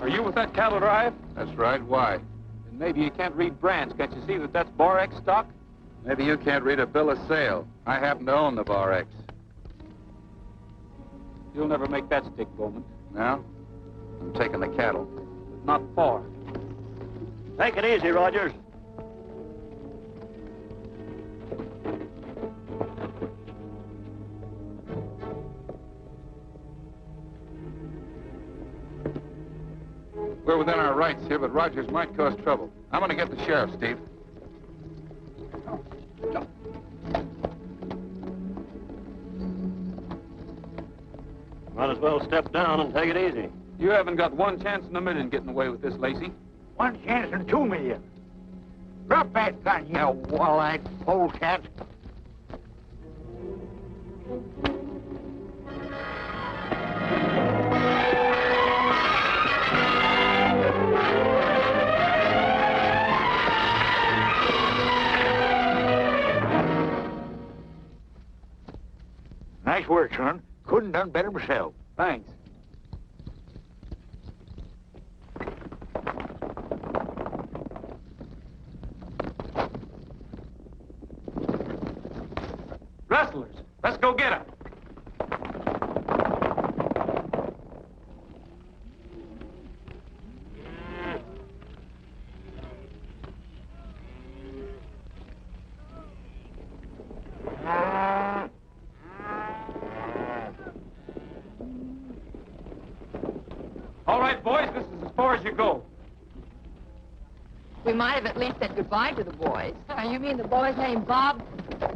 Are you with that cattle drive? That's right. Why? Then maybe you can't read brands. Can't you see that that's Bar X stock? Maybe you can't read a bill of sale. I happen to own the Bar X. You'll never make that stick, Bowman. Now, I'm taking the cattle. But not far. Take it easy, Rogers. We're within our rights here, but Rogers might cause trouble. I'm going to get the sheriff, Steve. Might as well step down and take it easy. You haven't got one chance in a million getting away with this, Lacey. 1 chance in 2 million. Drop that gun, you wall-eyed polecat. Nice work, son. Couldn't done better myself. Thanks. Rustlers, let's go get 'em. All right, boys, this is as far as you go. We might have at least said goodbye to the boys. You mean the boy's named Bob?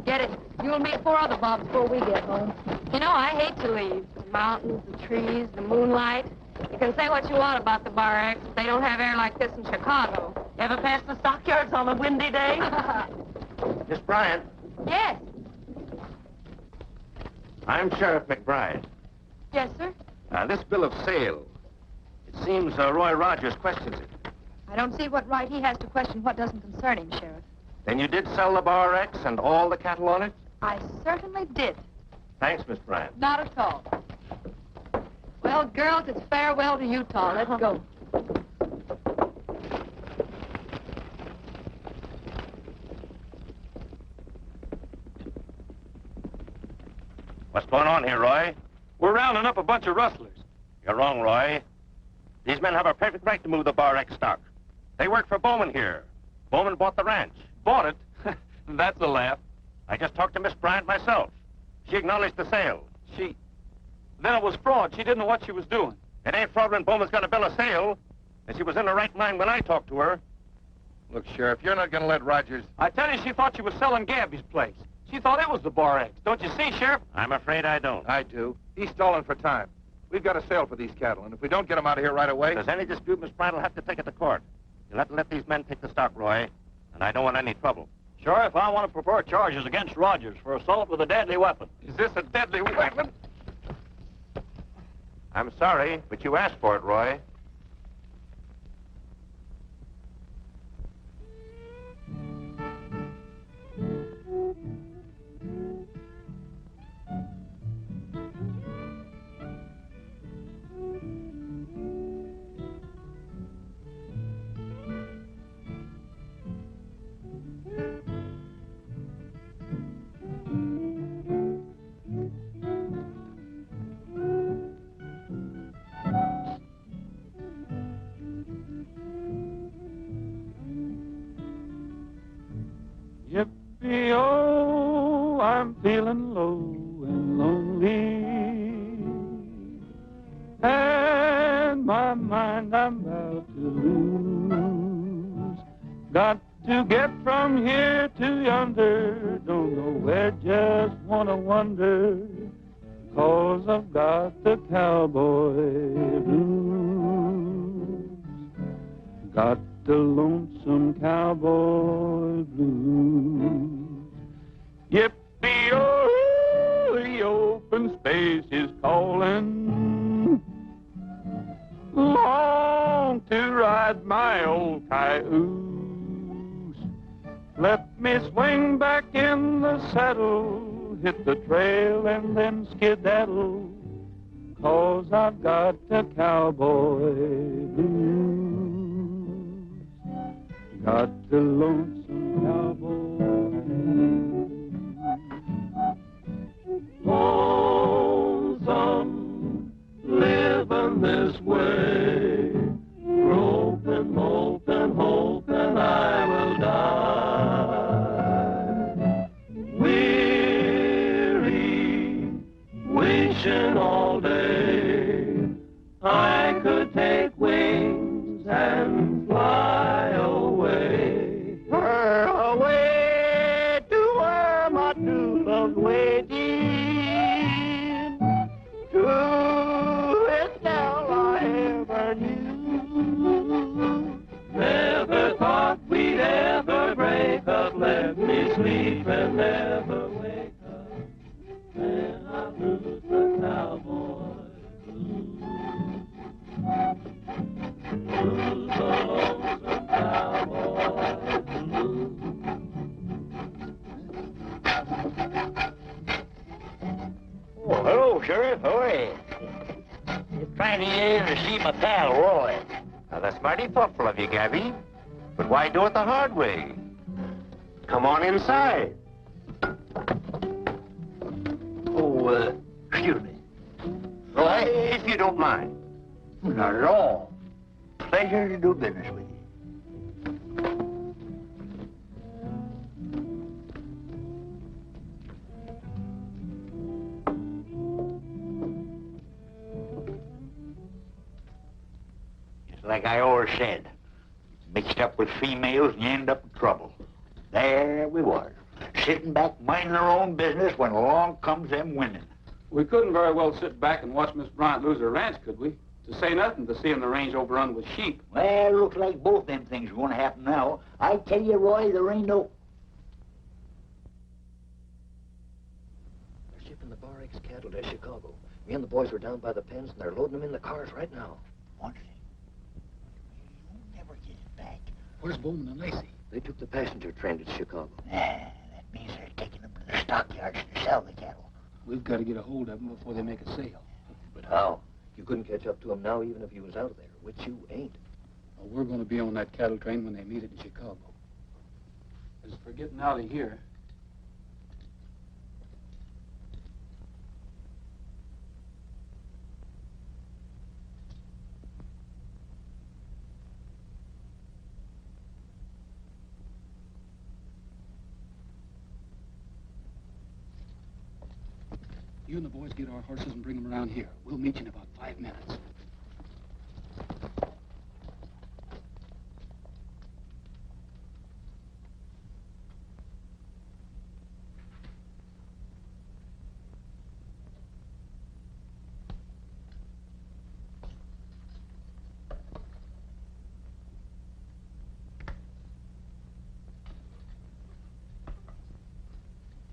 Get it. You'll meet 4 other Bobs before we get home. You know, I hate to leave. The mountains, the trees, the moonlight. You can say what you want about the Bar X, but they don't have air like this in Chicago. Ever pass the stockyards on a windy day? Miss Bryant, Yes. I'm Sheriff McBride. Yes, sir? This bill of sale, it seems Roy Rogers questions it. I don't see what right he has to question what doesn't concern him, Sheriff. Then you did sell the Bar X and all the cattle on it? I certainly did. Thanks, Miss Bryant. Not at all. Well, girls, it's farewell to Utah. Let's go. What's going on here, Roy? We're rounding up a bunch of rustlers. You're wrong, Roy. These men have a perfect right to move the Bar X stock. They work for Bowman here. Bowman bought the ranch. Bought it? That's a laugh. I just talked to Miss Bryant myself. She acknowledged the sale. Then it was fraud. She didn't know what she was doing. It ain't fraud when Bowman's got a bill of sale. And she was in the right mind when I talked to her. Look, Sheriff, you're not going to let Rogers... I tell you, she thought she was selling Gabby's place. She thought it was the Bar X. Don't you see, Sheriff? I'm afraid I don't. I do. He's stalling for time. We've got a sale for these cattle, and if we don't get them out of here right away... If there's any dispute, Miss Bryant will have to take it to court. You'll have to let these men take the stock, Roy. And I don't want any trouble. Sheriff, I want to prefer charges against Rogers for assault with a deadly weapon. Is this a deadly weapon? I'm sorry, but you asked for it, Roy. Yippee-oh, I'm feeling low and lonely, and my mind I'm about to lose. Got to get from here to yonder, don't know where, just wanna wonder, 'cause I've got the cowboy blues. Got the lonesome cowboy blues. Yippee-oh, the open space is calling. Long to ride my old cayuse. Let me swing back in the saddle, hit the trail and then skedaddle, 'cause I've got the cowboy blues. Got the lonesome cowboy. Lonesome, living this way, groping, hoping, hoping I will die. Weary, wishing all day I could take wings and fly away. Away to where my true love's waiting, to his gal I ever knew. Never thought we'd ever break up, let me sleep and never wake up, then I lose the cowboy blues. Lose the lonesome cowboy blues. Oh, hello, Sheriff. How are you? Just trying to get in to see my pal, Roy. Now, that's mighty thoughtful of you, Gabby. But why do it the hard way? Come on inside. Oh, excuse me. Roy, if you don't mind. Not at all. Pleasure to do business with you. It's like I always said. Mixed up with females and you end up in trouble. There we was, sitting back minding our own business when along comes them women. We couldn't very well sit back and watch Miss Bryant lose her ranch, could we? To say nothing to seeing the range overrun with sheep. Well, looks like both them things are going to happen now. I tell you, Roy, there ain't no... They're shipping the Bar X cattle to Chicago. Me and the boys are down by the pens, and they're loading them in the cars right now. One thing. You'll never get it back. Where's Bowman and Lacey? They took the passenger train to Chicago. That means they're taking them to the stockyards to sell the cattle. We've got to get a hold of them before they make a sale. But how? You couldn't catch up to them now even if you was out there, which you ain't. Well, we're going to be on that cattle train when they meet it in Chicago. As for getting out of here, You and the boys get our horses and bring them around here. We'll meet you in about 5 minutes.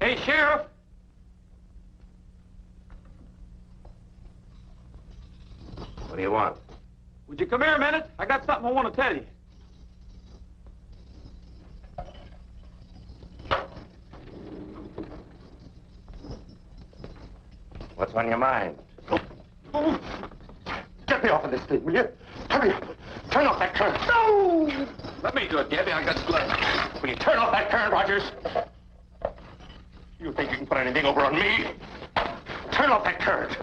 Hey, Sheriff. What do you want? Would you come here a minute? I got something I want to tell you. What's on your mind? Oh, get me off of this thing, will you? Hurry up. Turn off that current. No! Let me do it, Gabby. I got gloves. Will you turn off that current, Rogers? You think you can put anything over on me? Turn off that current.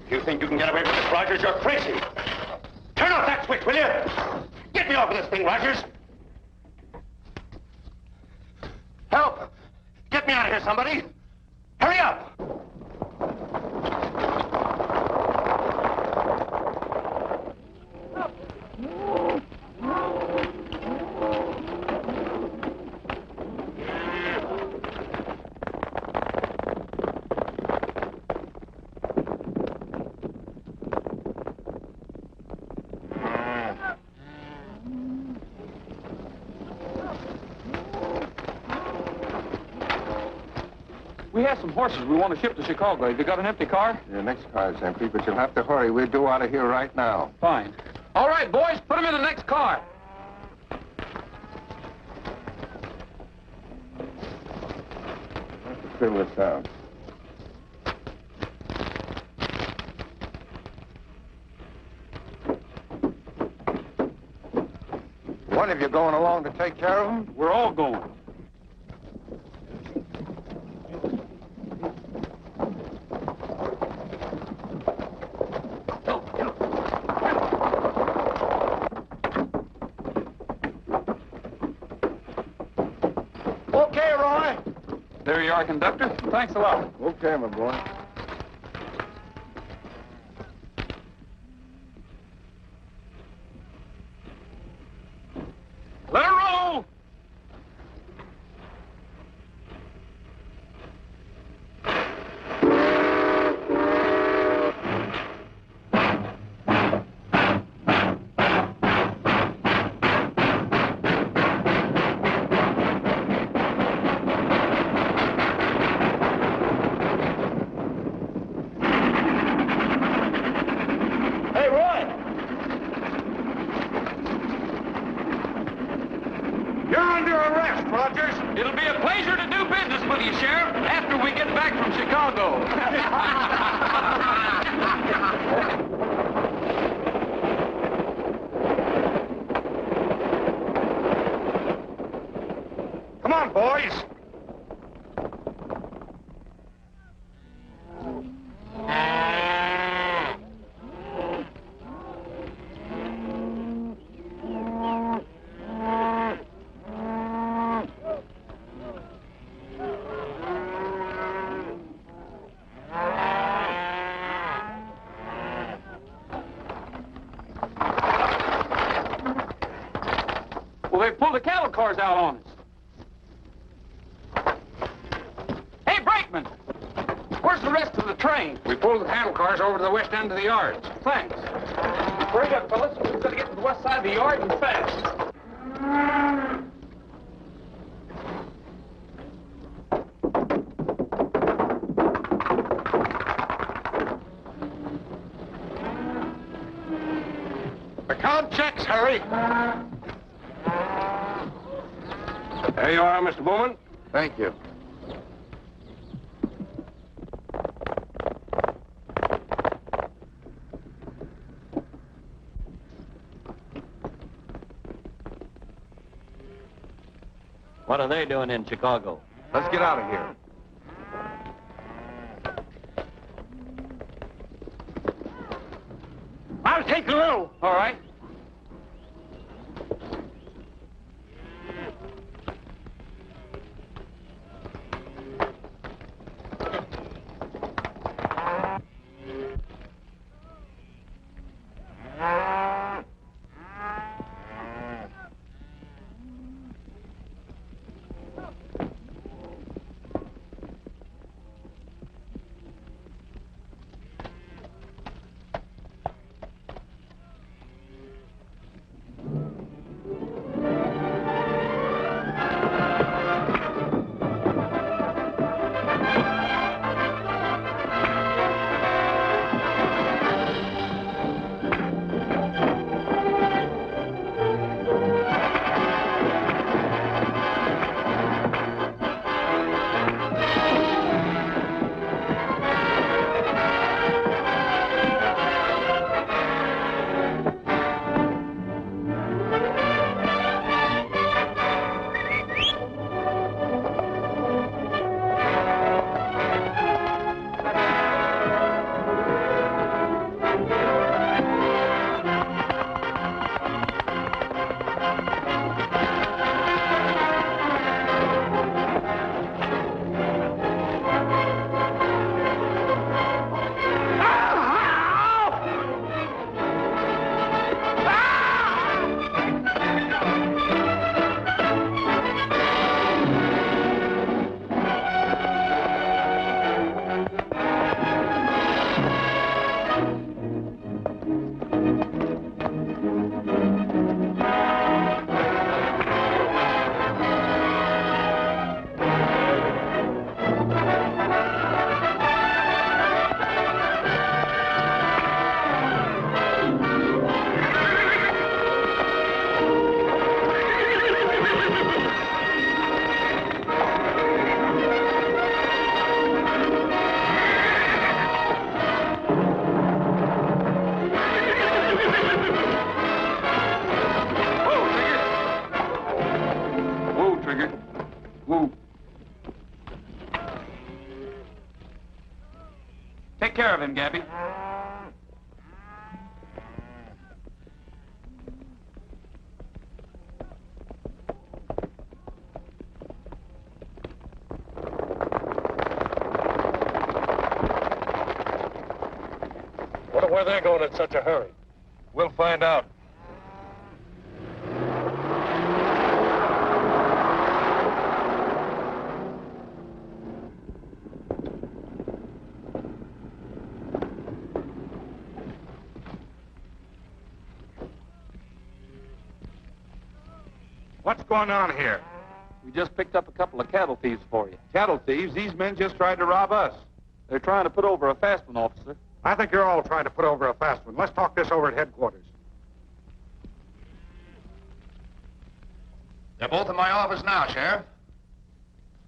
You think you can get away with this, Rogers? You're crazy. Turn off that switch, will you? Get me off of this thing, Rogers. Help! Get me out of here, somebody. Hurry up! We have some horses we want to ship to Chicago. Have you got an empty car? Your next car's empty, but you'll have to hurry. We're due out of here right now. Fine. All right, boys, put them in the next car. Let's fill this out. One of you going along to take care of them? We're all going. Okay, Roy. There you are, conductor. Thanks a lot. Okay, my boy. Let her roll! Hey, Roy. You're under arrest, Rogers. It'll be a pleasure to do business with you, Sheriff, after we get back from Chicago. Come on, boys. Well, they pulled the cattle cars out on us. Hey, brakeman! Where's the rest of the train? We pulled the cattle cars over to the west end of the yard. Thanks. Hurry up, fellas. We've got to get to the west side of the yard and fast. Account checks, Harry. There you are, Mr. Bowman. Thank you. What are they doing in Chicago? Let's get out of here. I'll take a little. All right. Gabby. Wonder where they're going in such a hurry. We'll find out. What's going on here? We just picked up a couple of cattle thieves for you. Cattle thieves? These men just tried to rob us. They're trying to put over a fast one, officer. I think you're all trying to put over a fast one. Let's talk this over at headquarters. They're both in my office now, Sheriff.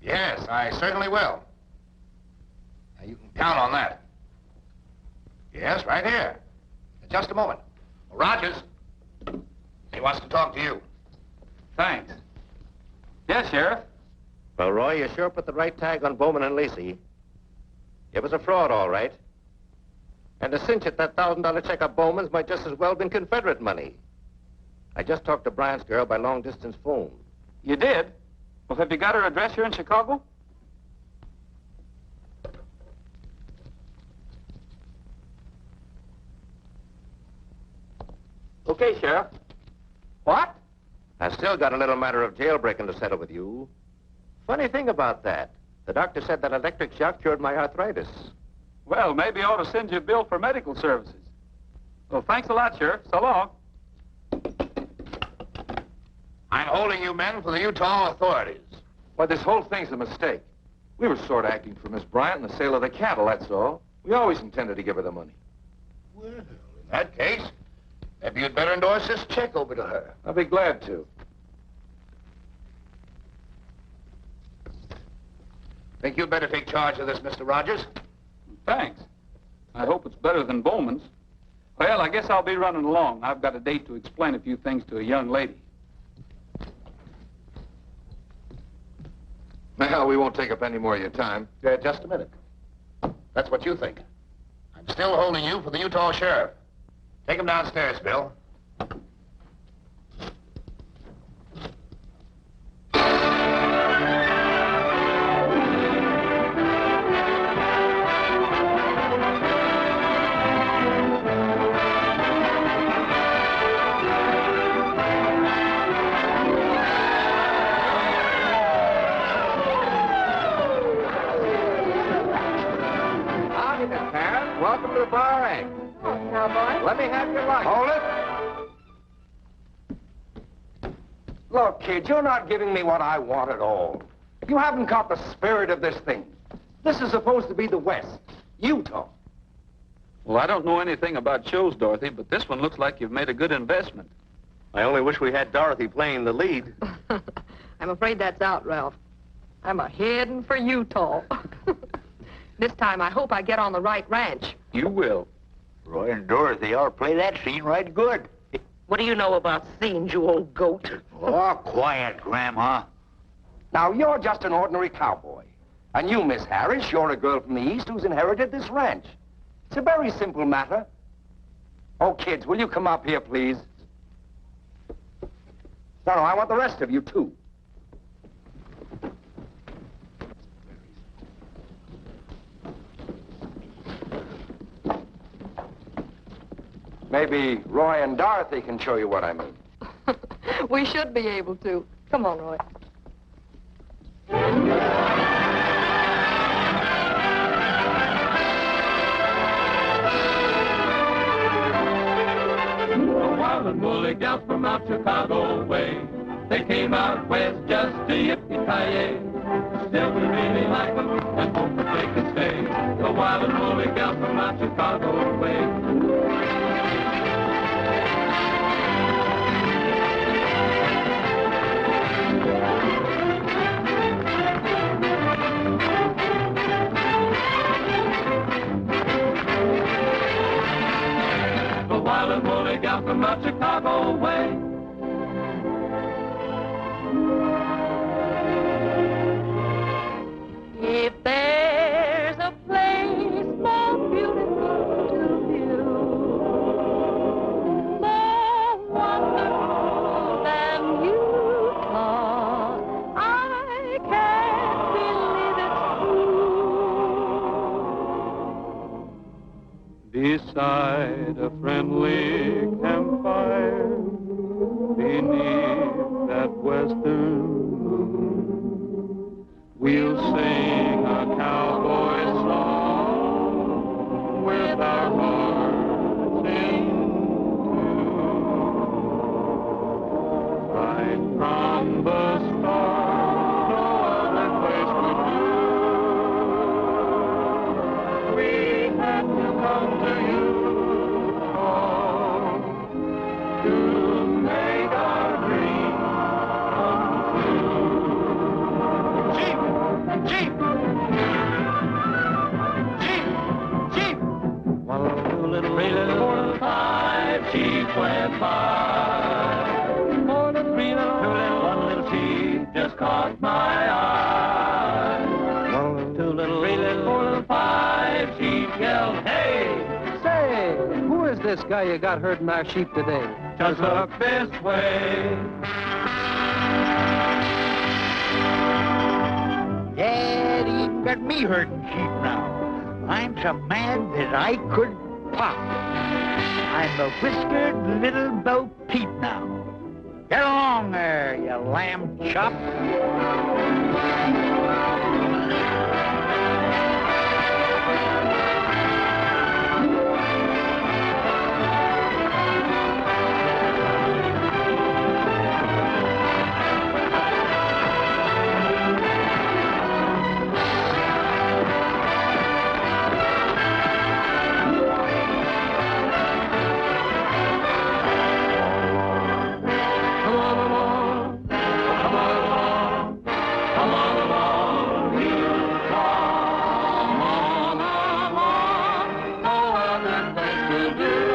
Yes, I certainly will. Now, you can count on that. Yes, right here. In just a moment. Rogers, he wants to talk to you. Thanks. Yes, Sheriff. Well, Roy, you sure put the right tag on Bowman and Lacey. It was a fraud, all right. And to cinch it, that $1,000 check of Bowman's might just as well have been Confederate money. I just talked to Bryant's girl by long-distance phone. You did? Well, have you got her address here in Chicago? Okay, Sheriff. What? I've still got a little matter of jailbreaking to settle with you. Funny thing about that. The doctor said that electric shock cured my arthritis. Well, maybe I ought to send you a bill for medical services. Well, thanks a lot, Sheriff. So long. I'm holding you men for the Utah authorities. Why, this whole thing's a mistake. We were sort of acting for Miss Bryant in the sale of the cattle, that's all. We always intended to give her the money. Well, in that case, maybe you'd better endorse this check over to her. I'll be glad to. Think you'd better take charge of this, Mr. Rogers? Thanks. I hope it's better than Bowman's. Well, I guess I'll be running along. I've got a date to explain a few things to a young lady. Well, we won't take up any more of your time. Just a minute. That's what you think. I'm still holding you for the Utah sheriff. Take him downstairs, Bill. Welcome to the bar act. Oh, cowboy. Let me have your lunch. Hold it. Look, kid, you're not giving me what I want at all. You haven't caught the spirit of this thing. This is supposed to be the West, Utah. Well, I don't know anything about shows, Dorothy, but this one looks like you've made a good investment. I only wish we had Dorothy playing the lead. I'm afraid that's out, Ralph. I'm a-heading for Utah. This time, I hope I get on the right ranch. You will. Roy and Dorothy ought to play that scene right good. What do you know about scenes, you old goat? Oh, quiet, Grandma. Now, you're just an ordinary cowboy. And you, Miss Harris, you're a girl from the East who's inherited this ranch. It's a very simple matter. Oh, kids, will you come up here, please? No, I want the rest of you, too. Maybe Roy and Dorothy can show you what I mean. We should be able to. Come on, Roy. A wild and woolly gals from out Chicago way. They came out west just to yippee-ki-yay. Still, we really like them and hope that they can stay. The wild and woolly gals from out Chicago way. The wild and woolly gal from out Chicago way. If there's a place more beautiful beside a friendly campfire, beneath that western moon, we'll sing a cowboy song with our hearts in tune. Right from the start, no other place would do. We had to come to you all to make our dreams come true. Jeep! Jeep! Jeep! One little, three little, 4 little, 5 Jeep went by. 4 little, 3 little, 2 little, 1 little Jeep just caught my eye. 1 little, 2 little, 3 little, 4 little, 5 Jeep yelled, hey! Say, who is this guy you got herding our sheep today? Just look this way. Dad even got me herding sheep now. I'm so mad that I could pop. I'm a whiskered little Bo Peep now. Get along there, you lamb chop. No other place will do.